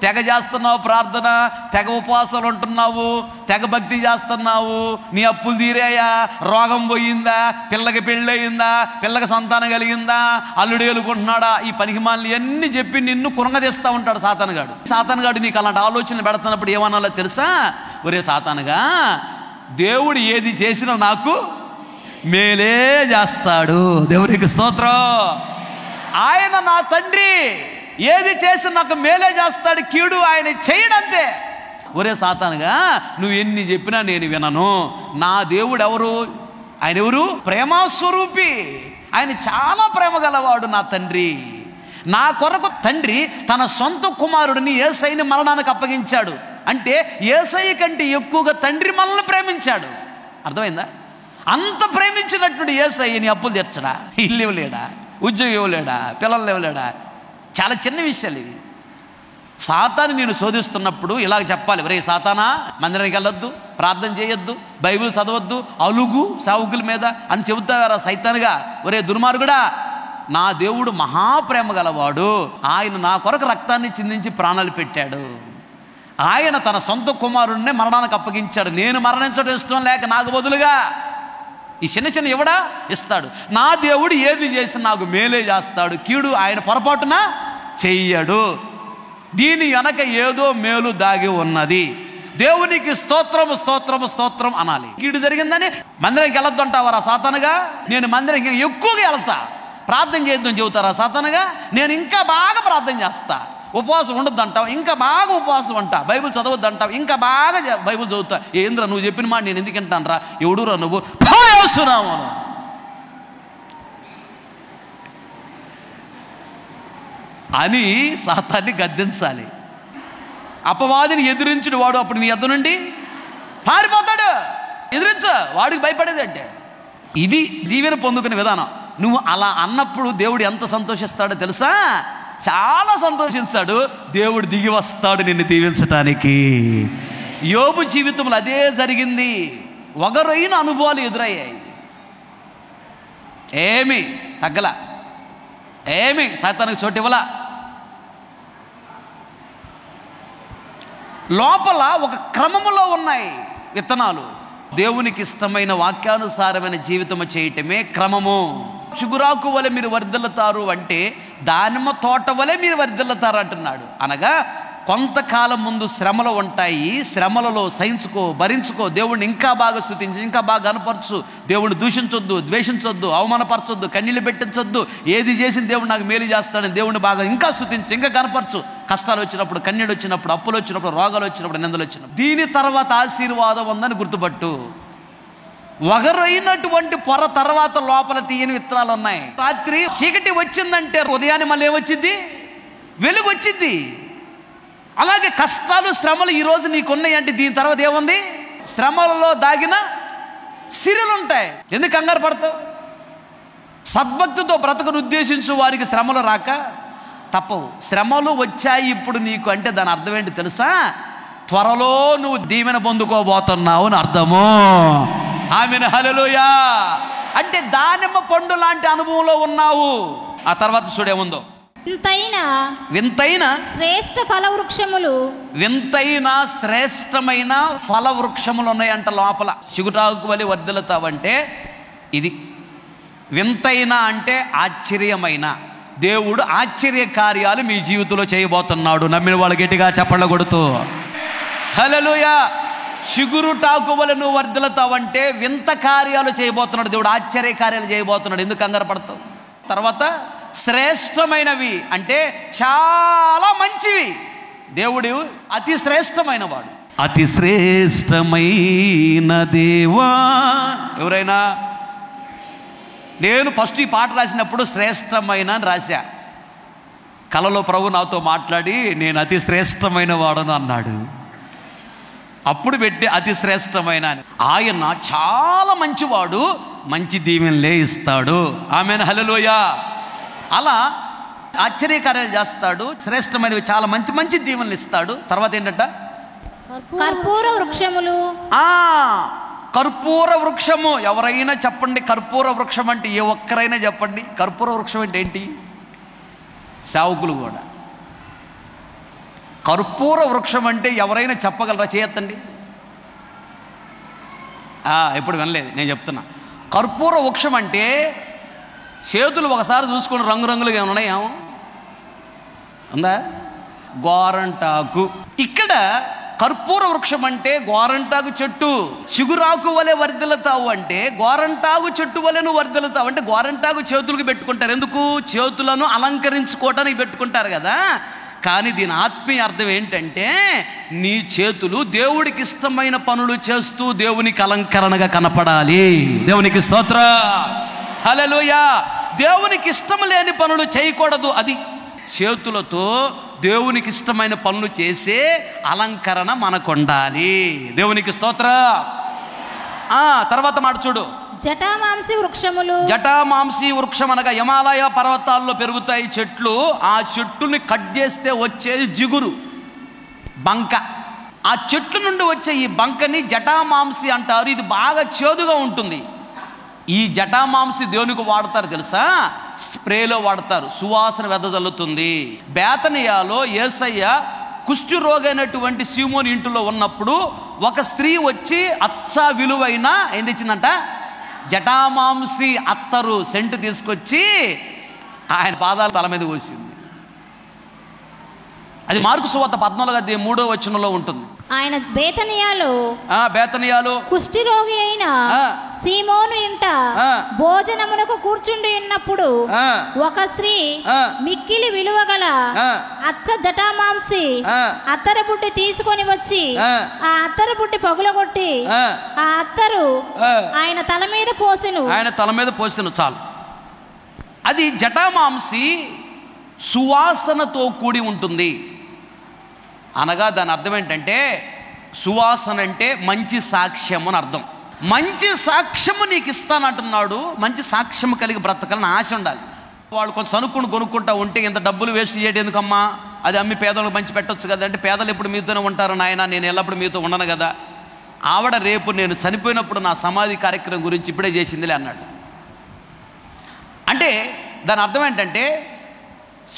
తెగ చేస్తున్నావు ప్రార్థన, తెగ ఉపవాసాలు ఉంటున్నావు, తెగ భక్తి చేస్తున్నావు, నీ అప్పులు తీరాయా, రోగం పోయిందా, పిల్లకి పెళ్ళయిందా, పిల్లకి సంతానం కలిగిందా, అల్లుడు ఏలుకుంటున్నాడా, ఈ పనికిమాలని అన్నీ చెప్పి నిన్ను కురంగదీస్తూ ఉంటాడు సాతానుగాడు. సాతానుగాడు నీకు అలాంటి ఆలోచనలు పెడుతున్నప్పుడు ఏమనాలో తెలుసా? ఒరే సాతానుగా, దేవుడు ఏది చేసినా నాకు మేలే చేస్తాడు. దేవునికి స్తోత్రం. ఆయన నా తండ్రి, ఏది చేసి నాకు మేలే చేస్తాడు, కీడు ఆయన చేయడంతే. ఒరే సాతానుగా, నువ్వు ఎన్ని చెప్పినా నేను వినను. నా దేవుడు ఎవరు? ఆయన ఎవరు? ప్రేమస్వరూపి. ఆయన చాలా ప్రేమ గలవాడు. నా తండ్రి, నా కొరకు తండ్రి తన సొంత కుమారుడిని యేసయ్యని మరణానికి అప్పగించాడు. అంటే యేసయ్య కంటే ఎక్కువగా తండ్రి మనల్ని ప్రేమించాడు. అర్థమైందా? అంత ప్రేమించినటువంటి యేసయ్య నీ అప్పులు తీర్చడా? ఇల్లు ఇవ్వలేడా? ఉద్యోగం ఇవ్వలేడా? పిల్లలు ఇవ్వలేడా? చాలా చిన్న విషయాలు ఇవి. సాతాను నేను శోధిస్తున్నప్పుడు ఇలాగ చెప్పాలి, ఒరే సాతానా, మందిరానికి వెళ్ళొద్దు, ప్రార్థన చేయొద్దు, బైబిల్ చదవద్దు, అలుగు సావుకుల మీద అని చెబుతావారా సైతానుగా? ఒరే దుర్మార్గుడా, నా దేవుడు మహాప్రేమ గలవాడు. ఆయన నా కొరకు రక్తాన్ని చిందించి ప్రాణాలు పెట్టాడు. ఆయన తన సొంత కుమారుడినే మరణానికి అప్పగించాడు. నేను మరణించడం ఇష్టం లేక నాకు బదులుగా ఈ చిన్న చిన్న ఇవ్వడా ఇస్తాడు. నా దేవుడు ఏది చేసి నాకు మేలే చేస్తాడు, కీడు ఆయన పొరపాటున చెయ్యడు. దీని వెనక ఏదో మేలు దాగి ఉన్నది. దేవునికి స్తోత్రము స్తోత్రము స్తోత్రం అనాలి. కీడు జరిగిందని మందిరానికి వెళ్ళొద్దు అంటావారా సాతానుగా? నేను మందిరానికి ఎక్కువగా వెళ్తా, ప్రార్థన చేయొద్దని చెబుతారా సాతానుగా? నేను ఇంకా బాగా ప్రార్థన చేస్తా. ఉపవాసం ఉండొద్దు అంటావు, ఇంకా బాగా ఉపవాసం అంటా. బైబిల్ చదవద్దు అంటావు, ఇంకా బాగా బైబిల్ చదువుతా. ఏంద్రా నువ్వు చెప్పిన మాట నేను ఎందుకు వింటాను రా? ఎవడురా నువ్వు? అని సాతాన్ని గద్దించాలి. అపవాదిని ఎదిరించిన వాడు అప్పుడు నీ యొద్ద నుండి పారిపోతాడు. ఎదిరించు, వాడికి భయపడేది అంటే. ఇది దీవెన పొందుకునే విధానం. నువ్వు అలా అన్నప్పుడు దేవుడు ఎంత సంతోషిస్తాడో తెలుసా? చాలా సంతోషిస్తాడు. దేవుడు దిగి వస్తాడు నిన్ను దీవించటానికి. యోబు జీవితంలో అదే జరిగింది. ఒగరైన అనుభవాలు ఎదురయ్యాయి. ఏమి తగ్గల, ఏమి సాతానికి చోటు ఇవ్వలా. లోపల ఒక క్రమములో ఉన్నాయి విత్తనాలు. దేవునికి ఇష్టమైన వాక్యానుసారమైన జీవితం చేయటమే క్రమము. చిగురాకు వలె మీరు వర్ధిల్లుతారు అంటే దానిమ్మ తోట వలె మీరు వర్ధిల్లుతారు అంటున్నాడు. అనగా కొంతకాలం ముందు శ్రమలు ఉంటాయి. శ్రమలలో సహించుకో, భరించుకో. దేవుడిని ఇంకా బాగా స్తుతించు, ఇంకా బాగా కనపరచు. దేవుడిని దూషించొద్దు, ద్వేషించొద్దు, అవమానపరచొద్దు, కన్నీళ్ళు పెట్టించొద్దు. ఏది చేసిన దేవుడు నాకు మేలు చేస్తాడని దేవుడిని బాగా ఇంకా స్తుతించు, ఇంకా కనపరచు. కష్టాలు వచ్చినప్పుడు, కన్నీళ్ళు వచ్చినప్పుడు, అప్పులు వచ్చినప్పుడు, రోగాలు వచ్చినప్పుడు, నిందలు వచ్చినప్పుడు. దీని తర్వాత ఆశీర్వాదం ఉందని గుర్తుపట్టు. ఒగరైనటువంటి పొర తర్వాత లోపల తీయని విత్తనాలు ఉన్నాయి. రాత్రి చీకటి వచ్చిందంటే ఉదయాన్నే మళ్ళీ ఏమొచ్చింది? వెలుగు వచ్చింది. అలాగే కష్టాలు, శ్రమలు ఈరోజు నీకున్నాయి అంటే దీని తర్వాత ఏముంది? శ్రమలలో దాగిన సిరులు ఉంటాయి. ఎందుకు కంగారు పడతావు? సద్భక్తితో బ్రతకను ఉద్దేశించు వారికి శ్రమలు రాక తప్పవు. శ్రమలు వచ్చాయి ఇప్పుడు నీకు అంటే దాని అర్థం ఏంటి తెలుసా? త్వరలో నువ్వు దీవెన పొందుకోబోతున్నావు అని అర్థము. ఆమేన్, హల్లెలూయా. అంటే దానిమ్మ పండు లాంటి అనుభవంలో ఉన్నావు. ఆ తర్వాత చూడేముందో. వింతైన శ్రేష్ఠ ఫల వృక్షములు, వింతైన శ్రేష్టమైన ఫల వృక్షములు ఉన్నాయంట లోపల. చిగురాకు వలె వర్ధిల్లుతావంటే ఇది. వింతైన అంటే ఆశ్చర్యమైన. దేవుడు ఆశ్చర్య కార్యాలు మీ జీవితంలో చేయబోతున్నాడు. నమ్మిన వాళ్ళు గట్టిగా చప్పట్లు కొడుతూ హల్లెలూయా. చిగురుటాకు వలె నువ్వు వర్ధిల్లుతావంటే వింత కార్యాలు చేయబోతున్నాడు దేవుడు. ఆశ్చర్య కార్యాలు చేయబోతున్నాడు. ఎందుకు కంగారు పడతావు? తర్వాత శ్రేష్టమైనవి అంటే చాలా మంచివి. దేవుడు అతి శ్రేష్టమైన వాడు. అతి శ్రేష్టమైన దేవా. ఎవరైనా, నేను ఫస్ట్ ఈ పాట రాసినప్పుడు శ్రేష్టమైన అని రాశా. కలలో ప్రభు నాతో మాట్లాడి నేను అతి శ్రేష్టమైన వాడను అన్నాడు. అప్పుడు పెట్టి అతి శ్రేష్టమైన అని. ఆయన చాలా మంచివాడు, మంచి దీవెనలే ఇస్తాడు. ఆమేన్, హల్లెలూయా. అలా ఆశ్చర్యకార్యాలు చేస్తాడు. శ్రేష్టమైనవి చాలా మంచి మంచి దీవెనలు ఇస్తాడు. తర్వాత ఏంటంట? కర్పూర వృక్షములు. కర్పూర వృక్షము. ఎవరైనా చెప్పండి కర్పూర వృక్షం అంటే. ఏ ఒక్కరైనా చెప్పండి కర్పూర వృక్షం అంటే ఏంటి? సేవకులు కూడా కర్పూర వృక్షం అంటే ఎవరైనా చెప్పగలరా? చేయొద్దండి. ఎప్పుడు వినలేదు, నేను చెప్తున్నా. కర్పూర వృక్షం అంటే చేతులు ఒకసారి చూసుకుని రంగురంగులుగా ఏమైనా ఉన్నాయేమో ఉందా? గోరంటాకు. ఇక్కడ కర్పూర వృక్షం అంటే గోరంటాకు చెట్టు. చిగురాకు వలె వర్ధిల్లుతావు అంటే గోరంటాకు చెట్టు వలె నువ్వు వర్ధిల్లుతావు అంటే. గోరంటాకు చేతులకు పెట్టుకుంటారు. ఎందుకు? చేతులను అలంకరించుకోవటానికి పెట్టుకుంటారు కదా. కానీ దీని ఆత్మీయ అర్థం ఏంటంటే నీ చేతులు దేవుడికి ఇష్టమైన పనులు చేస్తూ దేవునికి అలంకరణగా కనపడాలి. దేవునికి స్తోత్రం, హల్లెలూయా. దేవునికి ఇష్టం లేని పనులు చేయకూడదు. అది చేతులతో దేవునికి ఇష్టమైన పనులు చేసే అలంకరణ మనకు ఉండాలి. దేవునికి స్తోత్రం. తర్వాత మాట చూడు. జటామాంసి వృక్షములు. జటామాంసి వృక్షం అనగా హిమాలయ పర్వతాల్లో పెరుగుతాయి చెట్లు. ఆ చెట్టుని కట్ చేస్తే వచ్చేది జిగురు, బంక. ఆ చెట్టు నుండి వచ్చే ఈ బంకని జటామాంసి అంటారు. ఇది బాగా చేదుగా ఉంటుంది. ఈ జటామాంసి దేవునికి వాడతారు తెలుసా? స్ప్రేలో వాడతారు, సువాసన వెదజల్లుతుంది. బేతనియాలో యేసయ్య కుష్టి రోగైనటువంటి సీమోని ఇంటిలో ఉన్నప్పుడు ఒక స్త్రీ వచ్చి అచ్చా విలువైన ఏం తెచ్చిందంట? జటామాంసి అత్తరు సెంటు తీసుకొచ్చి ఆయన పాదాల తల మీద పోసింది. అది మార్కు సువార్త 14:3 ఉంటుంది. ఆయన బేతనియాలో కుష్టి రోగి అయిన సీమోను ఇంట భోజనమునకు కూర్చుండి ఉన్నప్పుడు ఒక స్త్రీ మిక్కిలి విలువగల అచ్చ జటామాంసి అత్తరు బుడ్డి తీసుకొని వచ్చి ఆ అత్తరు బుడ్డి పగులగొట్టి ఆ అత్తరు ఆయన తల మీద పోసెను. చాలు. అది జటామాంసి సువాసనతో కూడి ఉంటుంది. అనగా దాని అర్థం ఏంటంటే, సువాసన అంటే మంచి సాక్ష్యం అని అర్థం. మంచి సాక్ష్యము నీకు ఇస్తానంటున్నాడు. మంచి సాక్ష్యం కలిగి బ్రతకాలని ఆశ ఉండాలి. వాళ్ళు కొంచెం కొనుక్కుంటా ఉంటే ఇంత డబ్బులు వేస్ట్ చేయడం ఎందుకమ్మా, అది అమ్మి పేదలకు పంచి పెట్టొచ్చు కదా అంటే, పేదలు ఎప్పుడు మీతోనే ఉంటారు నాయన, నేను ఎల్లప్పుడు మీతో ఉండను కదా. ఆవిడ రేపు నేను చనిపోయినప్పుడు నా సమాధి కార్యక్రమం గురించి ఇప్పుడే చేసిందిలే అన్నాడు. అంటే దాని అర్థం ఏంటంటే,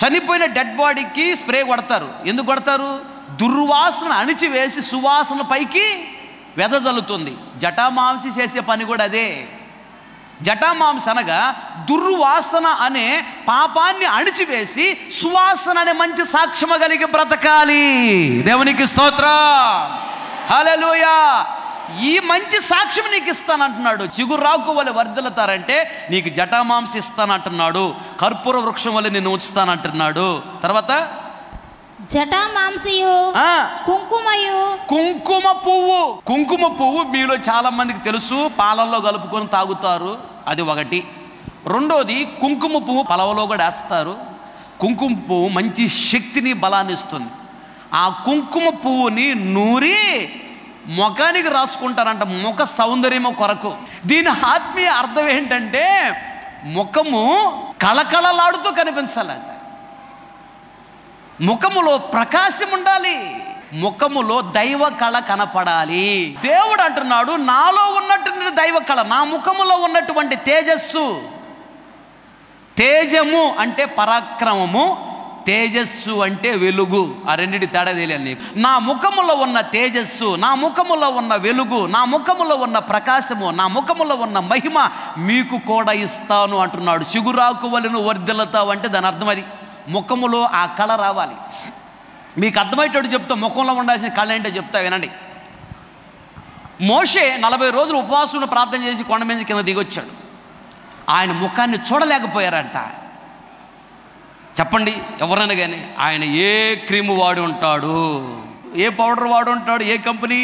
చనిపోయిన డెడ్ బాడీకి స్ప్రే కొడతారు. ఎందుకు కొడతారు? దుర్వాసన అణిచివేసి సువాసన పైకి వెదజల్లుతుంది. జటామాంసి చేసే పని కూడా అదే. జటామాంసి అనగా దుర్వాసన అనే పాపాన్ని అణిచివేసి సువాసన అనే మంచి సాక్ష్యం కలిగి బ్రతకాలి. దేవునికి స్తోత్రం, హల్లెలూయా. ఈ మంచి సాక్ష్యం నీకు ఇస్తానంటున్నాడు. చిగురాకు వలె వర్ధిల్లుతారంటే నీకు జటామాంసి ఇస్తానంటున్నాడు. కర్పూర వృక్షం వలె నిన్ను ఉంచుతానంటున్నాడు. తర్వాత జటామాంసియు కుంకుమయు. కుంకుమ పువ్వు. కుంకుమ పువ్వు మీలో చాలా మందికి తెలుసు, పాలల్లో కలుపుకొని తాగుతారు, అది ఒకటి. రెండోది కుంకుమ పువ్వు పలవలో కూడా వేస్తారు. కుంకుమ పువ్వు మంచి శక్తిని బలాన్ని ఇస్తుంది. ఆ కుంకుమ పువ్వుని నూరి ముఖానికి రాసుకుంటారంట, ముఖ సౌందర్యము కొరకు. దీని ఆత్మీయ అర్థం ఏంటంటే, ముఖము కళకళలాడుతూ కనిపించాలంట. ముఖములో ప్రకాశం ఉండాలి, ముఖములో దైవ కళ కనపడాలి. దేవుడు అంటున్నాడు, నాలో ఉన్నటువంటి దైవ కళ, నా ముఖములో ఉన్నటువంటి తేజస్సు. తేజము అంటే పరాక్రమము, తేజస్సు అంటే వెలుగు. ఆ రెండిటి తేడా తెలియాలి నీకు. నా ముఖములో ఉన్న తేజస్సు, నా ముఖములో ఉన్న వెలుగు, నా ముఖములో ఉన్న ప్రకాశము, నా ముఖములో ఉన్న మహిమ మీకు కూడా ఇస్తాను అంటున్నాడు. చిగురాకు వలె నువ్వు వర్ధిల్లుతావు అంటే దాని అర్థం అది. ముఖములో ఆ కళ రావాలి. మీకు అర్థమయ్యేటట్టు చెప్తా, ముఖంలో ఉండాల్సిన కళ ఏంటో చెప్తా వినండి. మోషే 40 రోజులు ఉపవాసం ప్రార్థన చేసి కొండ మీద కింద దిగొచ్చాడు. ఆయన ముఖాన్ని చూడలేకపోయారంట. చెప్పండి ఎవరైనా కానీ, ఆయన ఏ క్రీము వాడి ఉంటాడు, ఏ పౌడర్ వాడు ఉంటాడు, ఏ కంపెనీ?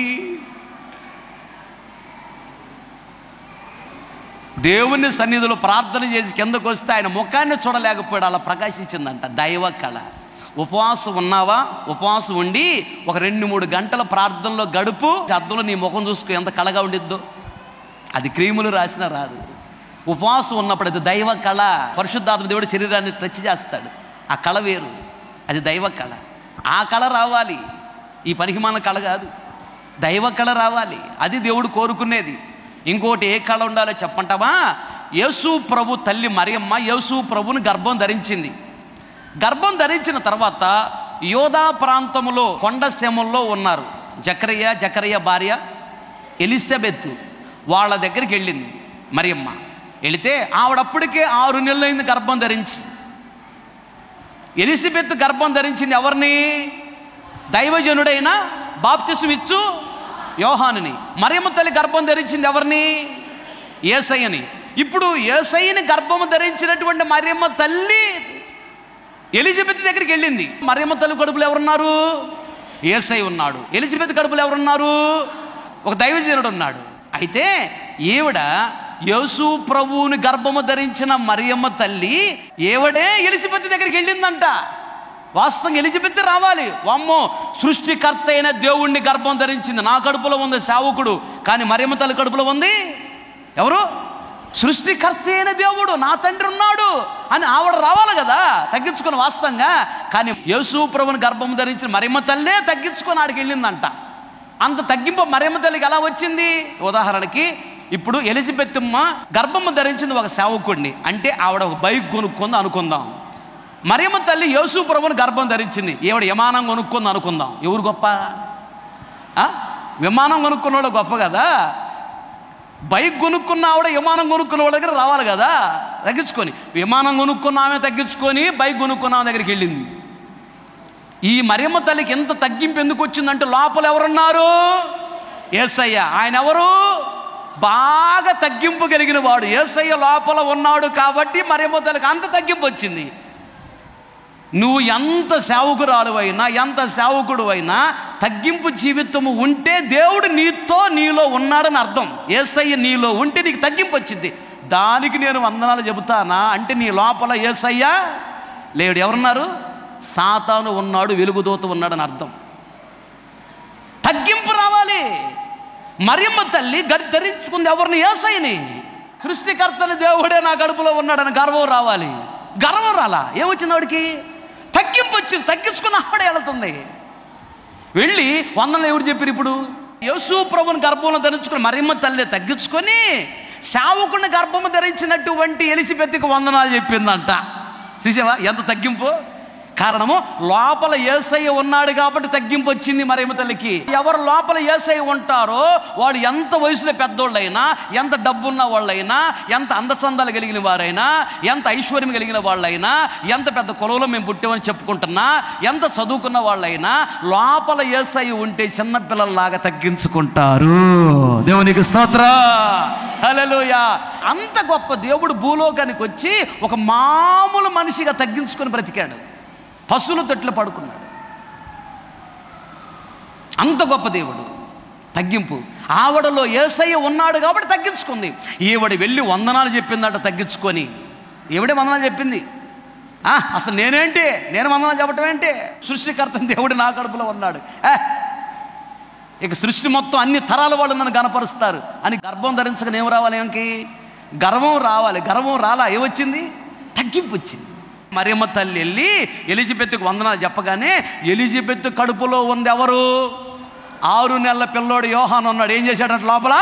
దేవుని సన్నిధిలో ప్రార్థన చేసి కిందకు వస్తే ఆయన ముఖాన్ని చూడలేకపోయాడు. అలా ప్రకాశించిందంట దైవ కళ. ఉపవాసం ఉన్నావా? ఉపవాసం ఉండి ఒక 2-3 గంటల ప్రార్థనలో గడుపు. అద్దంలో నీ ముఖం చూసుకో ఎంత కళగా ఉండిద్దో. అది క్రీములు రాసినా రాదు. ఉపవాసం ఉన్నప్పుడు అది దైవ కళ. పరిశుద్ధాత్మ దేవుడు శరీరాన్ని టచ్ చేస్తాడు. ఆ కళ వేరు, అది దైవ కళ. ఆ కళ రావాలి. ఈ పనికిమాల కళ కాదు, దైవ కళ రావాలి. అది దేవుడు కోరుకునేది. ఇంకోటి ఏ కళ ఉండాలో చెప్పంటావా? యేసు ప్రభు తల్లి మరియమ్మ యేసు ప్రభుని గర్భం ధరించింది. గర్భం ధరించిన తర్వాత యోధా ప్రాంతంలో కొండ శేమల్లో ఉన్నారు జకరయ్య భార్య ఎలిజబెత్. వాళ్ళ దగ్గరికి వెళ్ళింది మరియమ్మ. వెళితే ఆవిడప్పటికే 6 నెలలైంది గర్భం ధరించి. ఎలిజబెత్ గర్భం ధరించింది ఎవరిని? దైవజనుడైన బాప్తిసం ఇచ్చు యోహానుని. మరియమ్మ తల్లి గర్భం ధరించింది ఎవరిని? యేసయ్యని. ఇప్పుడు యేసయ్యని గర్భము ధరించినటువంటి మరియమ్మ తల్లి ఎలిజబెత్ దగ్గరికి వెళ్ళింది. మరియమ్మ తల్లి కడుపులో ఎవరున్నారు? యేసయ్య ఉన్నాడు. ఎలిజబెత్ కడుపులో ఎవరున్నారు? ఒక దైవజనుడు ఉన్నాడు. అయితే ఈవిడ యేసు ప్రభువుని గర్భము ధరించిన మరియమ్మ తల్లి ఈవిడే ఎలిజబెత్ దగ్గరికి వెళ్ళిందంట. వాస్తవంగా ఎలిజబెత్ రావాలి. వామ్మో, సృష్టికర్త అయిన దేవుణ్ణి గర్భం ధరించింది. నా కడుపులో ఉంది సేవకుడు, కానీ మరియమ్మ తల్లి కడుపులో ఉంది ఎవరు? సృష్టికర్త అయిన దేవుడు, నా తండ్రి ఉన్నాడు అని ఆవిడ రావాలి కదా తగ్గించుకొని. వాస్తవంగా కానీ యేసు ప్రభువుని గర్భం ధరించిన మరియమ్మ తల్లే తగ్గించుకొని ఆడికి వెళ్ళిందంట. అంత తగ్గింపు మరియమ్మ తల్లికి ఎలా వచ్చింది? ఉదాహరణకి ఇప్పుడు ఎలిజబెత్ అమ్మ గర్భము ధరించింది ఒక సేవకుడిని అంటే ఆవిడ ఒక బైక్ కొనుక్కుంది అనుకుందాం. మరియమ్మ తల్లి యేసు ప్రభువుని గర్భం ధరించింది, ఈవిడ విమానం కొనుక్కుంది అనుకుందాం. ఎవరు గొప్ప? విమానం కొనుక్కున్నాడు గొప్ప కదా. బైక్ కొనుక్కున్న ఆవిడ విమానం కొనుక్కున్న వాళ్ళ దగ్గర రావాలి కదా తగ్గించుకొని. విమానం కొనుక్కున్న ఆమె తగ్గించుకొని బైక్ కొనుక్కున్న ఆమె దగ్గరికి వెళ్ళింది. ఈ మరియమ్మ తల్లికి ఎంత తగ్గింపు ఎందుకు వచ్చిందంటే లోపల ఎవరున్నారు? యేసయ్య. ఆయన ఎవరు? బాగా తగ్గింపు కలిగిన వాడు. యేసయ్య లోపల ఉన్నాడు కాబట్టి మరియమ్మ తల్లికి అంత తగ్గింపు వచ్చింది. నువ్వు ఎంత సేవకురాలు అయినా, ఎంత సేవకుడు అయినా తగ్గింపు జీవితము ఉంటే దేవుడు నీలో ఉన్నాడని అర్థం. యేసయ్య నీలో ఉంటే నీకు తగ్గింపు వచ్చింది. దానికి నేను వందనాలు చెబుతానా అంటే నీ లోపల యేసయ్య లేడు. ఎవరున్నారు? సాతాను ఉన్నాడు, వెలుగుదూత ఉన్నాడు అని అర్థం. తగ్గింపు రావాలి. మరియమ్మ తల్లి ధరించుకుంది ఎవరిని? యేసయ్యని. సృష్టికర్తని దేవుడే నా కడుపులో ఉన్నాడని గర్వం రావాలి. గర్వం రాలా. ఏమొచ్చింది ఆవిడికి? తగ్గింపు వచ్చింది. తగ్గించుకున్న ఆవిడ వెళుతుంది. వెళ్ళి వందనలు ఎవరు చెప్పారు? ఇప్పుడు యేసు ప్రభుని గర్భంలో ధరించుకుని మరియమ్మ తల్లి తగ్గించుకొని సేవకుని గర్భము ధరించినటువంటి ఎలిజబెత్కి వందనాలు చెప్పిందంట. చూసావా ఎంత తగ్గింపు? కారణము లోపల యేసయ్య ఉన్నాడు కాబట్టి తగ్గింపు వచ్చింది మరియమ్మ తల్లికి. ఎవరు లోపల యేసయ్య ఉంటారో వాడు ఎంత వయసులో పెద్దోళ్ళైనా, ఎంత డబ్బున్న వాళ్ళైనా, ఎంత అందచందాలు కలిగిన వారైనా, ఎంత ఐశ్వర్యం కలిగిన వాళ్ళైనా, ఎంత పెద్ద కులంలో మేము పుట్టామని చెప్పుకుంటున్నా, ఎంత చదువుకున్న వాళ్ళైనా లోపల యేసయ్య ఉంటే చిన్నపిల్లల్లాగా తగ్గించుకుంటారు. దేవునికి స్తోత్రం, హల్లెలూయా. అంత గొప్ప దేవుడు భూలోకానికి వచ్చి ఒక మామూలు మనిషిగా తగ్గించుకొని బ్రతికాడు. పశువుల తొట్లో పడుకున్నాడు. అంత గొప్ప దేవుడు. తగ్గింపు. ఆవిడలో యేసయ్య ఉన్నాడు కాబట్టి తగ్గించుకుంది. ఈవిడ వెళ్ళి వందనాలు చెప్పిందట తగ్గించుకొని. ఈవిడే వందనాలు చెప్పింది. అసలు నేనేంటి, నేను వందనాలు చెప్పటం ఏంటి? సృష్టికర్త దేవుడు నా కడుపులో ఉన్నాడు. ఇక సృష్టి మొత్తం అన్ని తరాల వాళ్ళు నన్ను గనపరుస్తారు అని గర్భం ధరించగా ఏం రావాలి? ఏమికి గర్వం రావాలి. గర్వం రాలా. ఏమొచ్చింది? తగ్గింపు వచ్చింది. మరియమ్మ తల్లి వెళ్ళి ఎలిజబెత్కు వందనాలు చెప్పగానే ఎలిజబెత్ కడుపులో ఉంది ఎవరు? 6 నెలల పిల్లోడు యోహాను ఉన్నాడు. ఏం చేశాడంట? లోపల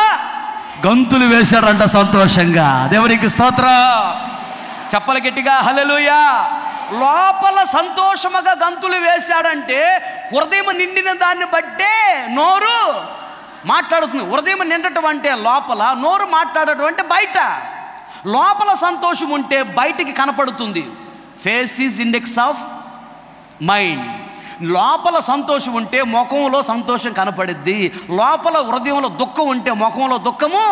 గంతులు వేశాడంట సంతోషంగా. దేవునికి స్తోత్రం. చెప్పలు గట్టిగా హల్లెలూయా. లోపల సంతోషముగా గంతులు వేశాడంటే హృదయం నిండిన దాన్ని బట్టే నోరు మాట్లాడుతుంది. హృదయం నిండటం అంటే లోపల, నోరు మాట్లాడటం అంటే బయట. లోపల సంతోషం ఉంటే బయటికి కనపడుతుంది. Face is index of mind. లోపల సంతోషం ఉంటే ముఖంలో సంతోషం కనపడిద్ది. లోపల హృదయంలో దుఃఖం ఉంటే ముఖంలో దుఃఖము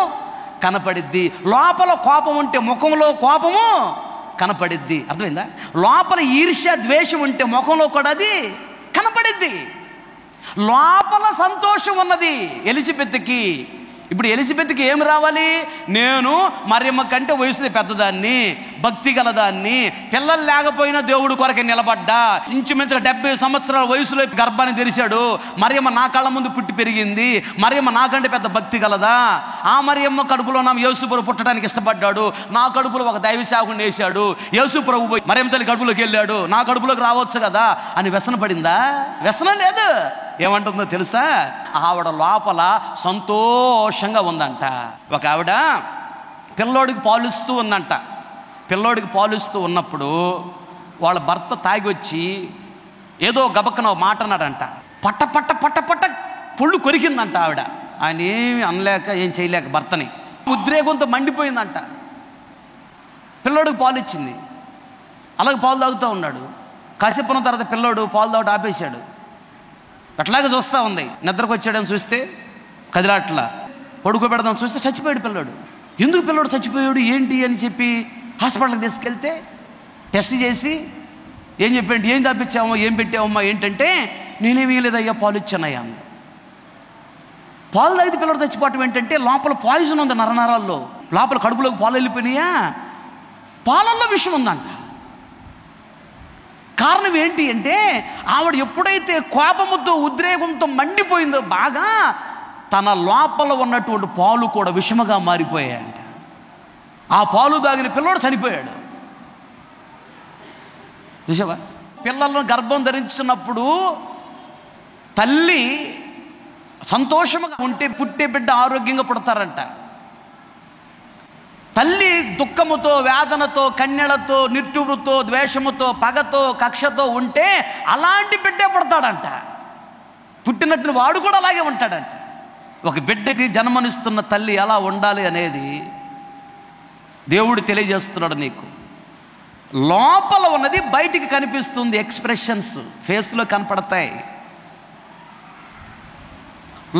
కనపడిద్ది. లోపల కోపం ఉంటే ముఖంలో కోపము కనపడిద్ది. అర్థమైందా? లోపల ఈర్ష్య ద్వేషం ఉంటే ముఖంలో కూడా అది కనపడిద్ది. లోపల సంతోషం ఉన్నది ఎలిజబెత్కి. ఇప్పుడు ఎలిజబెత్కి ఏమి రావాలి? నేను మరియమ్మ కంటే వయసులో పెద్దదాన్ని, భక్తి గలదాన్ని, పిల్లలు లేకపోయినా దేవుడు కొరకే నిలబడ్డా, ఇంచుమించుగా 70 సంవత్సరాల వయసులో గర్భాన్ని తెరిచాడు. మరియమ్మ నా కళ్ళ ముందు పుట్టి పెరిగింది. మరియమ్మ నాకంటే పెద్ద భక్తి గలదా? ఆ మరియమ్మ కడుపులో నా యేసు ప్రభు పుట్టడానికి ఇష్టపడ్డాడు. నా కడుపులో ఒక దైవ సేవకుని వేశాడు. యేసు ప్రభు పోయి మరియమ్మ తల్లి కడుపులోకి వెళ్ళాడు. నా కడుపులోకి రావచ్చు కదా అని వ్యసన పడిందా? వ్యసనం లేదు. ఏమంటుందో తెలుసా? ఆవిడ లోపల సంతోషంగా ఉందంట. ఒక ఆవిడ పిల్లోడికి పాలిస్తూ ఉందంట. పిల్లోడికి పాలిస్తూ ఉన్నప్పుడు వాళ్ళ భర్త తాగి వచ్చి ఏదో గబక్కన మాట అన్నాడంట. పట్ట పట్ట పట్ట పట్ట పొళ్ళు కొరికిందంట ఆవిడ. ఆయన ఏమి అనలేక ఏం చేయలేక భర్తని ఉద్రేకంతో మండిపోయిందంట. పిల్లోడికి పాలు ఇచ్చింది. అలాగే పాలు తాగుతూ ఉన్నాడు. కాసేపు ఉన్న తర్వాత పిల్లోడు పాలు తాగటం ఆపేశాడు. అట్లాగే చూస్తూ ఉంది. నిద్రకు వచ్చాడని చూస్తే కదిలాట్లా. పడుకోబెడదాం చూస్తే చచ్చిపోయాడు పిల్లోడు. ఎందుకు పిల్లోడు చచ్చిపోయాడు ఏంటి అని చెప్పి హాస్పిటల్కి తీసుకెళ్తే టెస్ట్ చేసి ఏం చెప్పండి, ఏం తప్పించామో, ఏం పెట్టావమ్మా ఏంటంటే, నేనేమీ లేదయ్యా పాలు ఇచ్చానయ్యా అన్న. పాలు తాగితే పిల్లడు చచ్చిపోవటం ఏంటంటే లోపల పాయిజన్ ఉంది నరనరాల్లో. లోపల కడుపులోకి పాలు వెళ్ళిపోయినాయా, పాలల్లో విషం ఉందంట. కారణం ఏంటి అంటే ఆవిడ ఎప్పుడైతే కోపముతో ఉద్రేకంతో మండిపోయిందో బాగా, తన లోపల ఉన్నటువంటి పాలు కూడా విషముగా మారిపోయాయంట. ఆ పాలు తాగిన పిల్లోడు చనిపోయాడు. చూసావా? పిల్లలను గర్భం ధరించినప్పుడు తల్లి సంతోషంగా ఉంటే పుట్టే బిడ్డ ఆరోగ్యంగా పుడతారంట. తల్లి దుఃఖముతో, వేదనతో, కన్నెలతో, నిట్టూరుతో, ద్వేషముతో, పగతో, కక్షతో ఉంటే అలాంటి బిడ్డే పుడతాడంట. పుట్టినట్టు వాడు కూడా అలాగే ఉంటాడంట. ఒక బిడ్డకి జన్మనిస్తున్న తల్లి ఎలా ఉండాలి అనేది దేవుడు తెలియజేస్తున్నాడు నీకు. లోపల ఉన్నది బయటికి కనిపిస్తుంది. ఎక్స్ప్రెషన్స్ ఫేస్లో కనపడతాయి.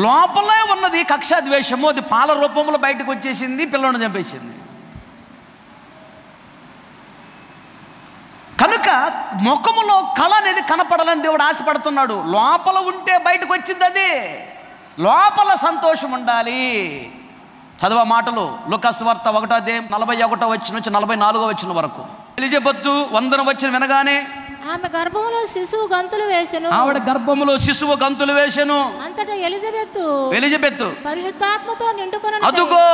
లోపలే ఉన్నది కక్ష ద్వేషము, అది పాల రూపంలో బయటకు వచ్చేసింది, పిల్లని చంపేసింది. కనుక ముఖములో కళ అనేది కనపడాలని దేవుడు ఆశపడుతున్నాడు. లోపల ఉంటే బయటకు వచ్చింది అది. లోపల సంతోషం ఉండాలి. చదవ మాటలు లూకా సువార్త 1వ అధ్యాయం 41వ వచనం నుంచి 44వ వచనం వరకు. ఎలిజబెత్ వందనం వచ్చిన వినగానే ఆమె గర్భంలో శిశువు గంతులు వేసెను. ఆవిడ గర్భంలో శిశువు గంతులు వేసెను. అంతటా ఎలిజబెత్ పరిశుద్ధాత్మతో నిండుకొనెను. అదుగో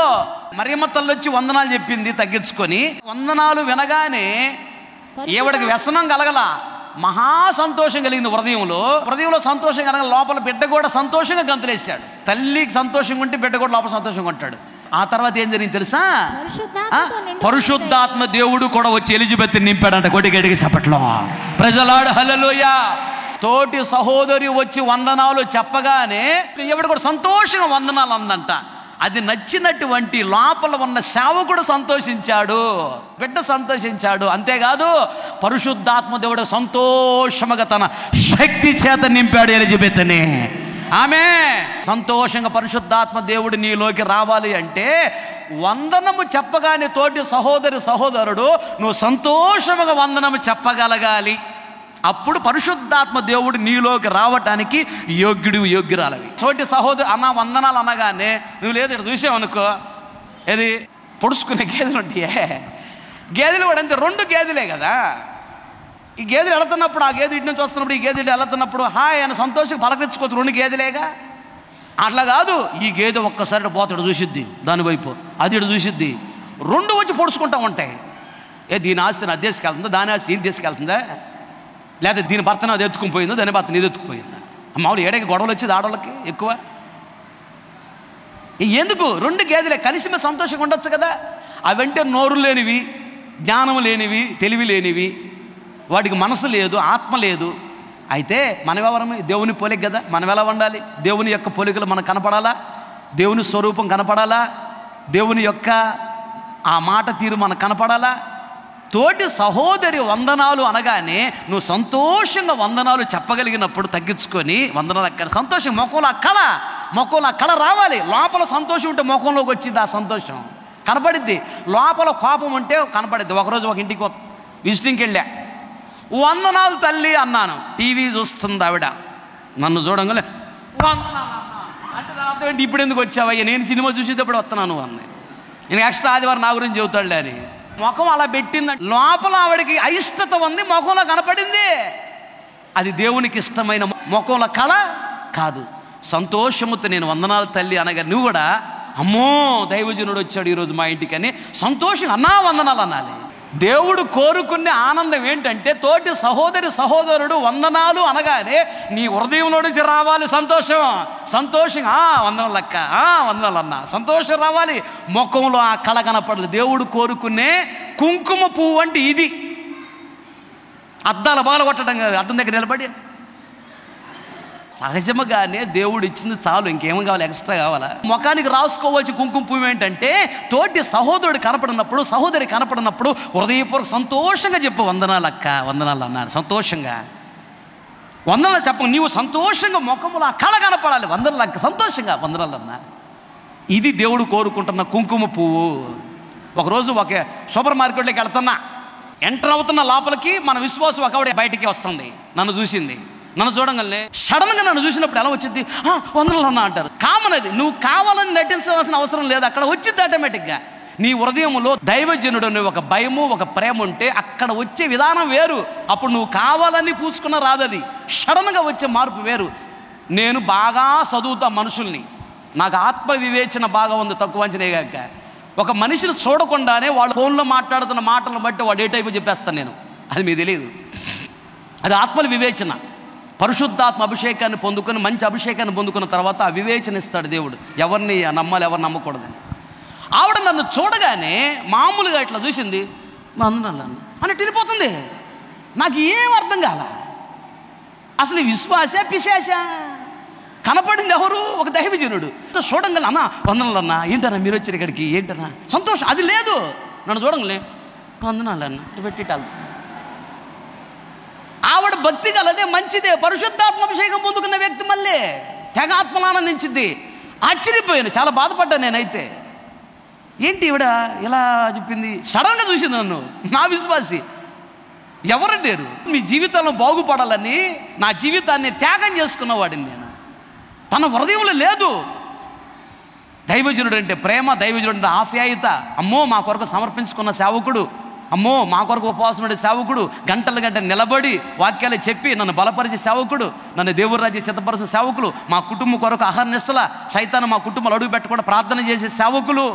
మరియమ్మ తల్లి వచ్చి వందనాలు చెప్పింది తగ్గించుకొని. వందనాలు వినగానే ఈవిడకి వ్యసనం కలగల, మహా సంతోషం కలిగింది. హృదయంలో సంతోషం కలగల. లోపల బిడ్డ కూడా సంతోషంగా గంతులేసాడు. తల్లికి సంతోషంగా ఉంటే బిడ్డ కూడా లోపల సంతోషంగా ఉంటాడు. ఆ తర్వాత ఏం జరిగింది తెలుసా? పరిశుద్ధాత్మ దేవుడు కూడా వచ్చి ఎలిజబెత్ నింపాడంట. కొడిగడికి సపట్లో ప్రజలాడు హల్లెలూయా. తోటి సహోదరి వచ్చి వందనాలు చెప్పగానే ఎవడు కూడా సంతోషంగా వందనాలు అందంట. అది నచ్చినటువంటి లోపల ఉన్న సేవకుడు సంతోషించాడు, బిడ్డ సంతోషించాడు. అంతేకాదు పరిశుద్ధాత్మ దేవుడు సంతోషముగా తన శక్తి చేత నింపాడు ఎలిజబెత్ని. ఆమె సంతోషంగా పరిశుద్ధాత్మ దేవుడు నీలోకి రావాలి అంటే వందనము చెప్పగానే తోటి సహోదరుడు నువ్వు సంతోషముగా వందనము చెప్పగలగాలి. అప్పుడు పరిశుద్ధాత్మ దేవుడు నీలోకి రావటానికి యోగ్యురాలవి. తోటి సహోదరు అన్న వందనాలు అనగానే నువ్వు లేదు ఇక్కడ చూసావనుకో, ఏది పొడుచుకునే గేదెలు ఉంటాయే, గేదెలు కూడా అంతే, 2 గేదెలే కదా. ఈ గేదెలు వెళుతున్నప్పుడు, ఆ గేదె ఇటు నుంచి వస్తున్నప్పుడు, ఈ గేదె ఇటు వెళుతున్నప్పుడు హాయ్ అని సంతోషంగా పలకరించుకోవచ్చు. 2 గేదెలేగా. అట్లా కాదు, ఈ గేదె ఒక్కసారి పోతాడు చూసిద్ది దాని వైపు, అది ఇటు చూసిద్ది, 2 వచ్చి పొడుచుకుంటా ఉంటాయి. దీని ఆస్తిని అది తీసుకెళ్తుందా, దాని ఆస్తి ఇది తీసుకెళ్తుందా, లేదా దీని భర్తను అది ఎత్తుకుని పోయిందా, దాని భర్తను ఇది ఎత్తుకుపోయిందా. మామూలు ఏడకి గొడవలు వచ్చేది ఆడవాళ్ళకి ఎక్కువ. ఎందుకు 2 గేదెలే కలిసి మేము సంతోషంగా ఉండొచ్చు కదా. అవంటే నోరు లేనివి, జ్ఞానం లేనివి, తెలివి లేనివి, వాటికి మనసు లేదు, ఆత్మ లేదు. అయితే మనమెవరము? దేవుని పోలిక కదా. మనం ఎలా ఉండాలి? దేవుని యొక్క పోలికలు మనకు కనపడాలా, దేవుని స్వరూపం కనపడాలా, దేవుని యొక్క ఆ మాట తీరు మనకు కనపడాలా. తోటి సహోదరి వందనాలు అనగానే నువ్వు సంతోషంగా వందనాలు చెప్పగలిగినప్పుడు తగ్గించుకొని వందనాలు అక్కడ సంతోషం ముఖంలో ఆ కళ రావాలి. లోపల సంతోషం ఉంటే ముఖంలోకి వచ్చింది ఆ సంతోషం కనపడిద్ది. లోపల కోపం ఉంటే కనపడిద్ది. ఒకరోజు ఒక ఇంటికి విజిటింగ్కి వెళ్ళా, వందనాలు తల్లి అన్నాను. టీవీ చూస్తుంది ఆవిడ, నన్ను చూడంగానే వందనాలు అంటే తర్వాత ఏంటి ఇప్పుడు ఎందుకు వచ్చావయ్యా, నేను సినిమా చూసేటప్పుడు వస్తున్నాను అన్నీ, నేను ఎక్స్ట్రా ఆదివారం నా గురించి చెబుతాడులే అని. ముఖం అలా పెట్టిందంటే లోపల ఆవిడకి అయిష్టత ఉంది, ముఖంలో కనపడింది. అది దేవునికి ఇష్టమైన ముఖంలో కళ కాదు. సంతోషముతో నేను వందనాలు తల్లి అనగా నువ్వు కూడా అమ్మో దైవజనుడు వచ్చాడు ఈరోజు మా ఇంటికి అని సంతోషం అన్నా వందనాలు అనాలి. దేవుడు కోరుకునే ఆనందం ఏంటంటే తోటి సహోదరుడు వందనాలు అనగానే నీ హృదయంలో నుంచి రావాలి సంతోషం. వందనాలక్క, వందనాలు అన్న, సంతోషం రావాలి. ముఖంలో ఆ కళ కనపడదు. దేవుడు కోరుకునే కుంకుమ పువ్వు అంటే ఇది. అద్దాల బాల కొట్టడం కాదు, అద్దం దగ్గర నిలబడి సహజముగానే దేవుడు ఇచ్చింది చాలు, ఇంకేం కావాలి, ఎక్స్ట్రా కావాలా? ముఖానికి రాసుకోవాల్సి కుంకుమ పువ్వు ఏంటంటే తోటి సహోదరుడు కనపడినప్పుడు, సహోదరి కనపడినప్పుడు హృదయపూర్వక సంతోషంగా చెప్పు, వందనాలు అక్క, వందనాలు అన్నారు. సంతోషంగా వందనాలు చెప్పు. నీవు సంతోషంగా ముఖంలో ఆ కళ కనపడాలి. వందనాలు అక్క, సంతోషంగా వందనాలు అన్నా. ఇది దేవుడు కోరుకుంటున్న కుంకుమ పువ్వు. ఒకరోజు ఒక సూపర్ మార్కెట్లోకి వెళ్తున్నా, ఎంటర్ అవుతున్న లోపలికి మన విశ్వాసం ఒకవిడ బయటికి వస్తుంది. నన్ను చూసింది, నన్ను చూడంగానే సడన్గా నన్ను చూసినప్పుడు ఎలా వచ్చింది, వందనాలు అన్న అంటారు. కామన్ అది. నువ్వు కావాలని నటించాల్సిన అవసరం లేదు, అక్కడ వచ్చింది ఆటోమేటిక్గా. నీ హృదయంలో దైవజనుడు అనే ఒక భయము, ఒక ప్రేమ ఉంటే అక్కడ వచ్చే విధానం వేరు. అప్పుడు నువ్వు కావాలని పూసుకున్న రాదది, సడన్గా వచ్చే మార్పు వేరు. నేను బాగా చదువుతా మనుషుల్ని, నాకు ఆత్మ వివేచన బాగా ఉంది, తక్కువ అంచనేగాక. ఒక మనిషిని చూడకుండానే వాళ్ళు ఫోన్లో మాట్లాడుతున్న మాటలను బట్టి వాడు ఏ టైపు చెప్పేస్తాను నేను, అది మీకు తెలియదు. అది ఆత్మల వివేచన. పరిశుద్ధాత్మ అభిషేకాన్ని పొందుకొని, మంచి అభిషేకాన్ని పొందుకున్న తర్వాత ఆ వివేచన ఇస్తాడు దేవుడు, ఎవరిని నమ్మాలి, ఎవరిని నమ్మకూడదని. ఆవిడ నన్ను చూడగానే మామూలుగా ఇట్లా చూసింది, వందనాలు అని వెళ్ళిపోతుంది. నాకు ఏం అర్థం కాల. అసలు విశ్వాస పిశాస కనపడింది ఎవరు? ఒక దైవజనుడు. చూడంగా అన్న వందనాలు అన్న, ఏంటన్నా మీరు వచ్చారు ఇక్కడికి, ఏంటన్నా సంతోషం. అది లేదు. నన్ను చూడంగానే వందనాలు అన్న పెట్టిటాలి. ఆవిడ భక్తి కలదే, మంచిదే. పరిశుద్ధాత్మ అభిషేకం పొందుకున్న వ్యక్తి మళ్ళీ తెగ ఆత్మలు ఆనందించింది. ఆశ్చర్యపోయాను, చాలా బాధపడ్డాను నేనైతే. ఏంటి ఈవిడ ఇలా చెప్పింది? సడన్గా చూసింది నన్ను. నా విశ్వాసి ఎవరంటారు? మీ జీవితంలో బాగుపడాలని నా జీవితాన్ని త్యాగం చేసుకున్నవాడిని నేను. తన హృదయంలో లేదు. దైవజనుడు అంటే ప్రేమ, దైవజనుడు అంటే ఆప్యాయత. అమ్మో మా కొరకు సమర్పించుకున్న సేవకుడు, అమ్మో మా కొరకు ఉపవాసం ఉండే సేవకుడు గంటల గంట నిలబడి వాక్యాలు చెప్పి నన్ను బలపరిచే సేవకుడు, నన్ను దేవుడి రాజ్య చిత్తపరిచే సేవకులు, మా కుటుంబం కొరకు అహర్నిశల సైతాన్ని మా కుటుంబాలు అడుగు పెట్టకుండా ప్రార్థన చేసే సేవకులు,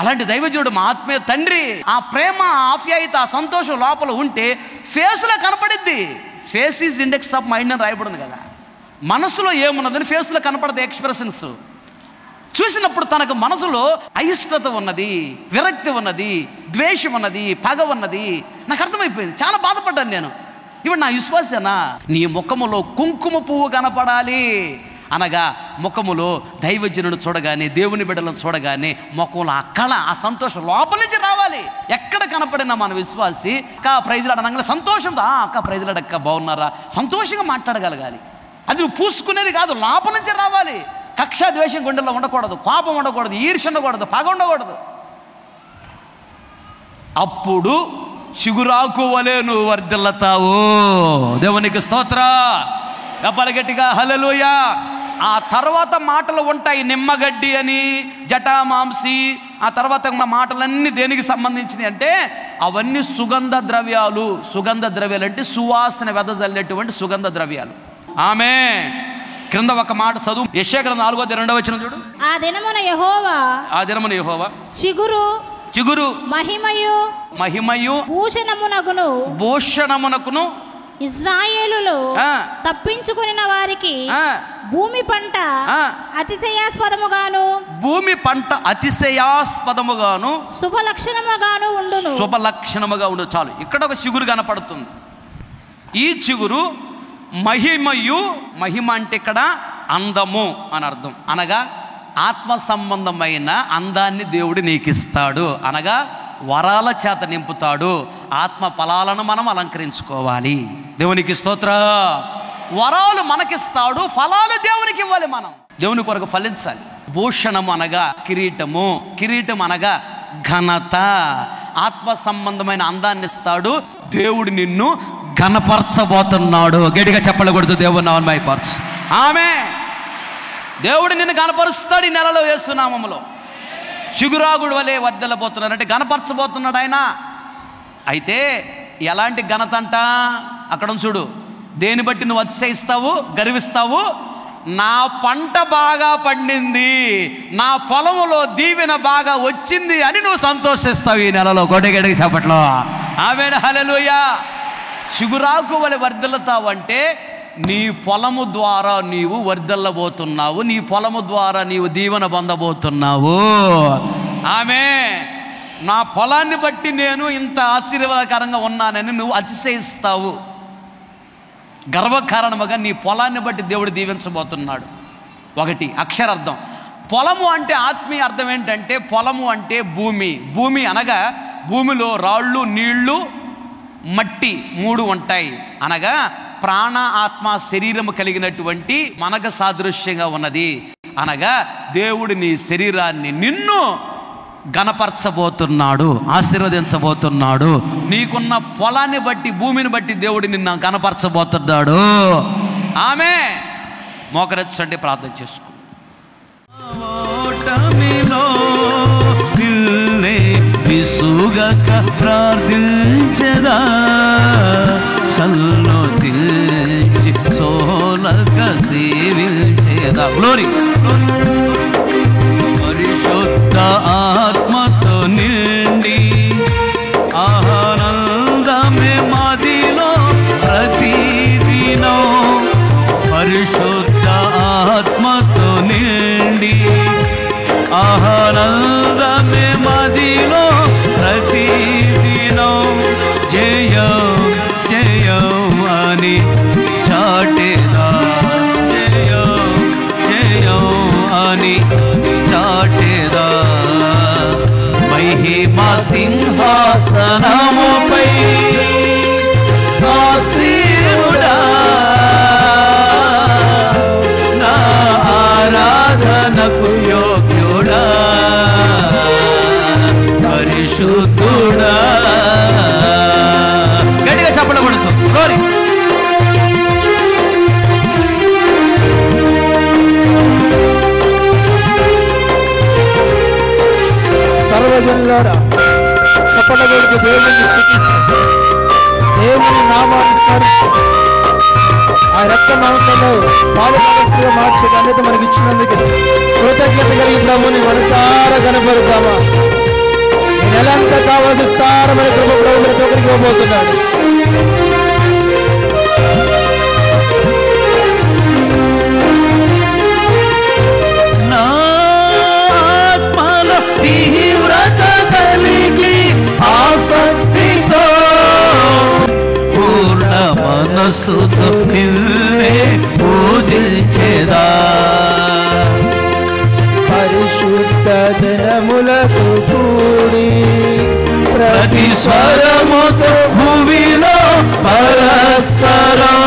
అలాంటి దైవజనుడు మా ఆత్మీయ తండ్రి. ఆ ప్రేమ, ఆప్యాయత, ఆ సంతోషం లోపల ఉంటే ఫేస్లో కనపడిద్ది. Face is index of mind అని రాయబడింది కదా. మనసులో ఏమున్నదని ఫేస్లో కనపడతాయి ఎక్స్ప్రెషన్స్. చూసినప్పుడు తనకు మనసులో అయిష్టత ఉన్నది, విరక్తి ఉన్నది, ద్వేషం ఉన్నది, పగ ఉన్నది. నాకు అర్థమైపోయింది. చాలా బాధపడ్డాను నేను. ఇప్పుడు నా విశ్వాసేనా? నీ ముఖములో కుంకుమ పువ్వు కనపడాలి అనగా ముఖములో దైవజనుడు చూడగానే, దేవుని బిడ్డలను చూడగానే ముఖంలో ఆ కళ, ఆ సంతోషం లోపల నుంచి రావాలి. ఎక్కడ కనపడినా మన విశ్వాసి అక్క ప్రైజ్లాడనగా సంతోషంతో అక్క ప్రైజ్లాడక్క బాగున్నారా సంతోషంగా మాట్లాడగలగాలి. అది నువ్వు పూసుకునేది కాదు, లోపల నుంచి రావాలి. కక్ష ద్వేషం గుండెల్లో ఉండకూడదు, కోపం ఉండకూడదు, ఈర్ష్య ఉండకూడదు, పగ ఉండకూడదు. అప్పుడు చిగురాకు వలె నువ్వు వర్ధిల్లుతావు. దేవునికి స్తోత్ర. గబ్బల గట్టిగా హల్లెలూయా. ఆ తర్వాత మాటలు ఉంటాయి, నిమ్మగడ్డి అని, జటామాంసి. ఆ తర్వాత ఉన్న మాటలన్నీ దేనికి సంబంధించినవి అంటే అవన్నీ సుగంధ ద్రవ్యాలు. సుగంధ ద్రవ్యాలు అంటే సువాసన వెదజల్లేటువంటి సుగంధ ద్రవ్యాలు. ఆమె క్రింద ఒక మాట చదువు, యెషయా గ్రంథం 4:2 చూడు. ఆ దినమున యెహోవా చిగురు మహిమయు భూషణమునకును ఇశ్రాయేలులో తప్పించుకున్న వారికి భూమి పంట అతిశయాస్పదముగాను శుభలక్షణముగా ఉండు. చాలు, ఇక్కడ ఒక చిగురు కనపడుతుంది. ఈ చిగురు మహిమ అంటే ఇక్కడ అందము అని అర్థం. అనగా ఆత్మ సంబంధమైన అందాన్ని దేవుడు నీకిస్తాడు. అనగా వరాల చేత నింపుతాడు. ఆత్మ ఫలాలను మనం అలంకరించుకోవాలి. దేవునికి స్తోత్ర. వరాలు మనకిస్తాడు, ఫలాలు దేవునికి ఇవ్వాలి. మనం దేవుని కొరకు ఫలించాలి. భూషణము అనగా కిరీటము, కిరీటం అనగా ఘనత. ఆత్మ సంబంధమైన అందాన్ని ఇస్తాడు. దేవుడు నిన్ను ఘనపరచబోతున్నాడు. గట్టిగా చెప్పకూడదు, దేవుని నామమున మహిమపరచు. ఆమె దేవుడు నిన్ను ఘనపరుస్తాడు. ఈ నెలలో యేసు నామములో చిగురాగుడు వలె వర్ధిల్లబోతున్నాడు అంటే ఘనపరచబోతున్నాడు ఆయన. అయితే ఎలాంటి ఘనత అంట? అక్కడ చూడు, దేని బట్టి నువ్వు అతిశయిస్తావు, గర్విస్తావు? నా పంట బాగా పండింది, నా పొలములో దీవెన బాగా వచ్చింది అని నువ్వు సంతోషిస్తావు ఈ నెలలో. గొడ్డగడికి చెప్పట్లో ఆమేన్ హల్లెలూయా. చిగురాకు వలె వర్ధిల్లుతావు అంటే నీ పొలము ద్వారా నీవు వర్ధిల్లబోతున్నావు, నీ పొలము ద్వారా నీవు దీవెన పొందబోతున్నావు. ఆమె నా పొలాన్ని బట్టి నేను ఇంత ఆశీర్వాదకరంగా ఉన్నానని నువ్వు అతిశయిస్తావు. గర్వకారణముగా నీ పొలాన్ని బట్టి దేవుడు దీవించబోతున్నాడు. ఒకటి అక్షరార్థం. పొలము అంటే ఆత్మీయ అర్థం ఏంటంటే, పొలము అంటే భూమి. భూమి అనగా భూమిలో రాళ్ళు, నీళ్లు, మట్టి 3 ఉంటాయి. అనగా ప్రాణ, ఆత్మ, శరీరము కలిగినటువంటి మనకు సాదృశ్యంగా ఉన్నది. అనగా దేవుడు నీ శరీరాన్ని, నిన్ను ఘనపరచబోతున్నాడు, ఆశీర్వదించబోతున్నాడు. నీకున్న పొలాన్ని బట్టి, భూమిని బట్టి దేవుడు నిన్ను ఘనపరచబోతున్నాడు. ఆమె మోకరించండి, ప్రార్థన చేసుకో. విసుగక ప్రార్థించదా, సన్నోతించి సోలక సేవించేదా. గ్లోరీ. పరిశుద్ధ ఆత్మతో నిండి ఆనందమే మదిలో ప్రతిదినం. పరిశుద్ధ ఆత్మతో నిండి ఆనందమే మదిలో ప్రతిదినం. జయం జయం అని చాటేదా, జయం జయం అని చాటేదా. మహిమా సింహాసనముపై ఆసీనుడా, నా ఆరాధనకు యోగ్యుడా, పరిశుద్ధుడా. గట్టిగా చెప్పకూడదు. గ్లోరీ. సర్వజనులారా భయపడకూడదు. దేవుని స్తుతిస్తూ దేవుని నామాన్ని స్మరిస్తూ ఆ రక్త మాంసంలో పాలుగా మార్చే ఘనత మనకి ఇచ్చినందుకు కృతజ్ఞత కలిగి ప్రభుని మనసారా కనపడతామా. ఈ నెలంతా కావాల్సి విస్తారమైన కృప ప్రభు ప్రతి ఒక్కరికి ఇవ్వబోతున్నాడు. నా ఆత్మలో తీవ్రత కలిగి ఆసక్తితో పూర్ణ మనస్సుతో నిన్నే పూజించేదా. పరిశుద్ధ జనములకు కూడి ప్రతి స్వరముతో భూమిలో పరస్పరం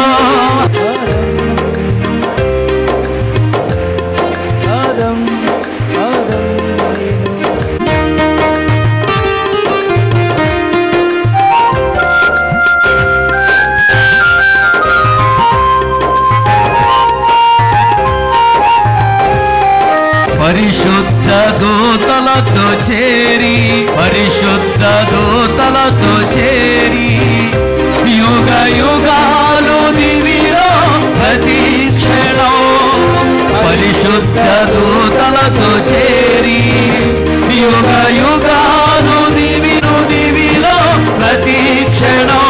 పరిశుద్ధ దూతలతో చేరి పరిశుద్ధ దూతలతో చేరి యుగ యుగాలు దివిలో ప్రతీక్షణం. పరిశుద్ధ దూతలతో చేరి యుగ యుగాలు దివిలో ప్రతీక్షణం.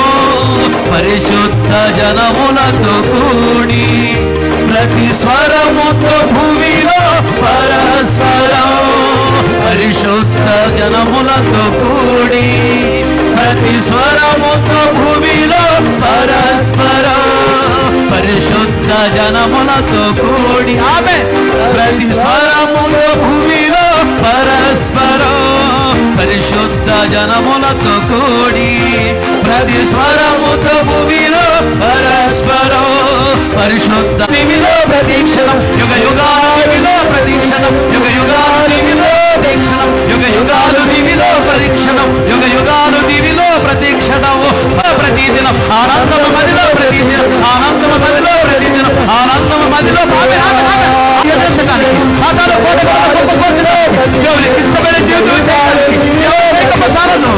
పరిశుద్ధ జనములతో కూడి ప్రతి స్వరముతో భూమిలో పరస్పరం. పరిశుద్ధ జనములతో కూడి ప్రతి స్వరముతో భూమిలో పరస్పరం. పరిశుద్ధ జనములతో కూడి ఆమె ప్రతి స్వరముతో భూమిలో పరస్పరం. పరిశుద్ధ జనములతో కూడి ప్రతి స్వరముతో భూమిలో పరస్పరం. పరిశుద్ధ దివిలో ప్రతీక్షణం యుగ యుగాలు ప్రతీక్షణం యుగ యుగాలు ప్రతీక్షణం యుగ యుగాలు దివిలో పరీక్షణం యుగ యుగాలు దివిలో ప్రతీక్షణం. ప్రతిదినం ఆనందమ మదిలో ప్రతిదినం ఆనందమ మదిలో ప్రతిదినం ఆనందమ మదిలో ఇష్టమైన జీవితం చేయాలి. మసాలను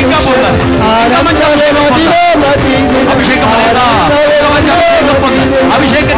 ఇంకా పొందాలి. అభిషేకం అభిషేక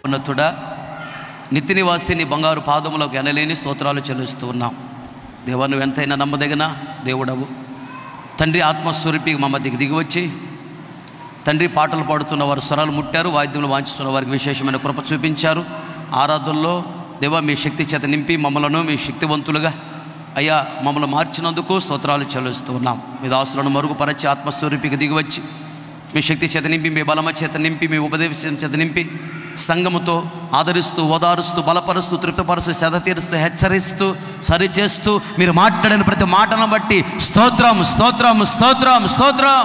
ఉన్నతుడా నిత్య నివాసి నీ బంగారు పాదములకు ఎనలేని స్తోత్రాలు చెల్లిస్తూ ఉన్నాం. దేవా నువ్వు ఎంతైనా నమ్మదగిన దేవుడవు. తండ్రి ఆత్మస్వరూపి మా మధ్యకి దిగివచ్చి తండ్రి పాటలు పాడుతున్న వారు స్వరాలు ముట్టారు, వాయిద్యములు వాంచుతున్న వారికి విశేషమైన కృప చూపించారు. ఆరాధనలో దేవా మీ శక్తి చేత నింపి మమ్మలను మీ శక్తివంతులుగా అయ్యా మమ్మల్ని మార్చినందుకు స్తోత్రాలు చెల్లిస్తూ ఉన్నాం. మీ దాసులను మరుగుపరచి ఆత్మస్వరూపికి దిగివచ్చి మీ శక్తి చేత నింపి మీ బలమ చేత నింపి మీ ఉపదేశం చేత నింపి సంఘముతో ఆదరిస్తూ ఓదారుస్తూ బలపరుస్తూ తృప్తిపరుస్తూ సెద తీరుస్తూ హెచ్చరిస్తూ సరిచేస్తూ మీరు మాట్లాడిన ప్రతి మాటను బట్టి స్తోత్రం స్తోత్రం స్తోత్రం స్తోత్రం.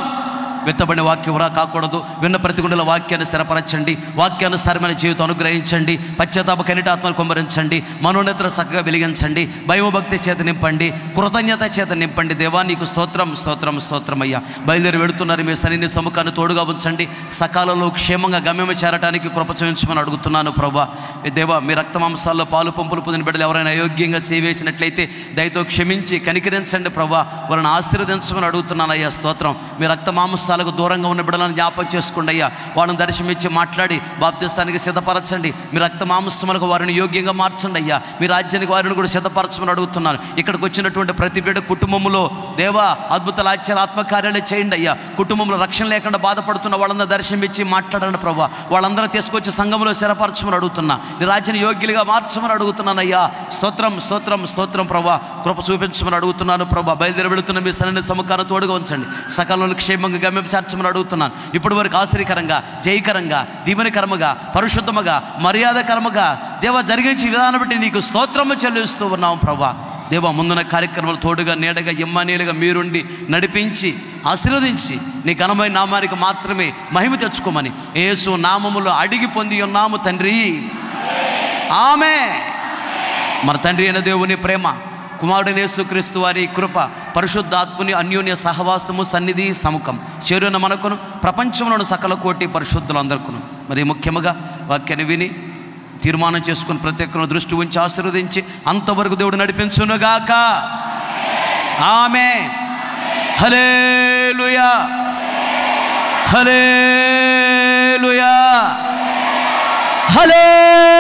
విత్తబడిన వాక్యం వృధా కాకూడదు. విన్న ప్రతి గుండెల వాక్యాన్ని స్థిరపరచండి. వాక్యానుసారమైన జీవితం అనుగ్రహించండి. పశ్చాత్తాప కనిటాత్మను కుమ్మరించండి. మనోన్నతను చక్కగా వెలిగించండి. భయభక్తి చేత నింపండి. కృతజ్ఞత చేత నింపండి. దేవా నీకు స్తోత్రం స్తోత్రం స్తోత్రం అయ్యా. బయలుదేరి వెళుతున్నారు మీ సన్నిధి సముఖాన్ని తోడుగా ఉంచండి. సకాలంలో క్షేమంగా గమ్యము చేరటానికి కృప చూపించమని అడుగుతున్నాను ప్రభా. దేవా మీ రక్తమాంసాల్లో పాలు పంపులు పొందిన బిడ్డలు ఎవరైనా అయోగ్యంగా సేవేసినట్లయితే దయతో క్షమించి కనికరించండి ప్రభా. వారిని ఆశీర్వదించమని అడుగుతున్నాను అయ్యా. స్తోత్రం. మీ రక్తమాంస మాంసాలకు దూరంగా ఉన్న బిడ్డలను జ్ఞాపకం చేసుకోండి అయ్యా. వాళ్ళని దర్శనమిచ్చి మాట్లాడి బాప్తిస్తానికి సిద్ధపరచండి. మీ రక్త మాంసములకు వారిని యోగ్యంగా మార్చండి అయ్యా. మీ రాజ్యానికి వారిని కూడా సిద్ధపరచమని అడుగుతున్నాను. ఇక్కడికి వచ్చినటువంటి ప్రతి బిడ్డ కుటుంబంలో దేవా అద్భుతాలు ఆశ్చర్య ఆత్మకార్యాలు చేయండి అయ్యా. కుటుంబంలో రక్షణ లేకుండా బాధపడుతున్న వాళ్ళందరూ దర్శనమిచ్చి మాట్లాడండి ప్రభా. వాళ్ళందరూ తీసుకొచ్చి సంఘంలో స్థిరపరచమని అడుగుతున్నా. నీ రాజ్యాన్ని యోగ్యులుగా మార్చమని అడుగుతున్నాను అయ్యా. స్తోత్రం స్తోత్రం స్తోత్రం ప్రభా. కృప చూపించమని అడుగుతున్నాను ప్రభా. బయలుదేరి వెళుతున్న మీ సరైన సముఖాన్ని తోడుగా ఉంచండి. సకాలంలో క్షేమంగా గమ్యం చేర్చమని అడుగుతున్నాను. ఇప్పటి వరకు ఆశ్చర్యకరంగా, జయకరంగా, దీవెనకరముగా, పరిశుద్ధముగా, మర్యాదకరముగా దేవ జరిగించే విధానం బట్టి నీకు స్తోత్రము చెల్లిస్తూ ఉన్నాం ప్రభా. దేవ ముందున్న కార్యక్రమాలు తోడుగా, నీడగా, ఇమ్మానీయులుగా మీరుండి నడిపించి ఆశీర్వదించి నీ ఘనమైన నామానికి మాత్రమే మహిమ తెచ్చుకోమని యేసు నామములో అడిగి పొంది ఉన్నాము తండ్రి. ఆమేన్. మన తండ్రి అయిన దేవుని ప్రేమ, కుమారుడైన యేసుక్రీస్తు వారి కృప, పరిశుద్ధాత్ముని అన్యోన్య సహవాసము, సన్నిధి, సముఖం చేరున్న మనకును ప్రపంచంలోని సకల కోటి పరిశుద్ధులందరికీ మరి ముఖ్యముగా వాక్యాన్ని విని తీర్మానం చేసుకుని ప్రతి ఒక్కరిని దృష్టి ఉంచి ఆశీర్వదించి అంతవరకు దేవుడు నడిపించునుగాక. ఆమేన్. హల్లెలూయా, హల్లెలూయా, హల్లెలూయా.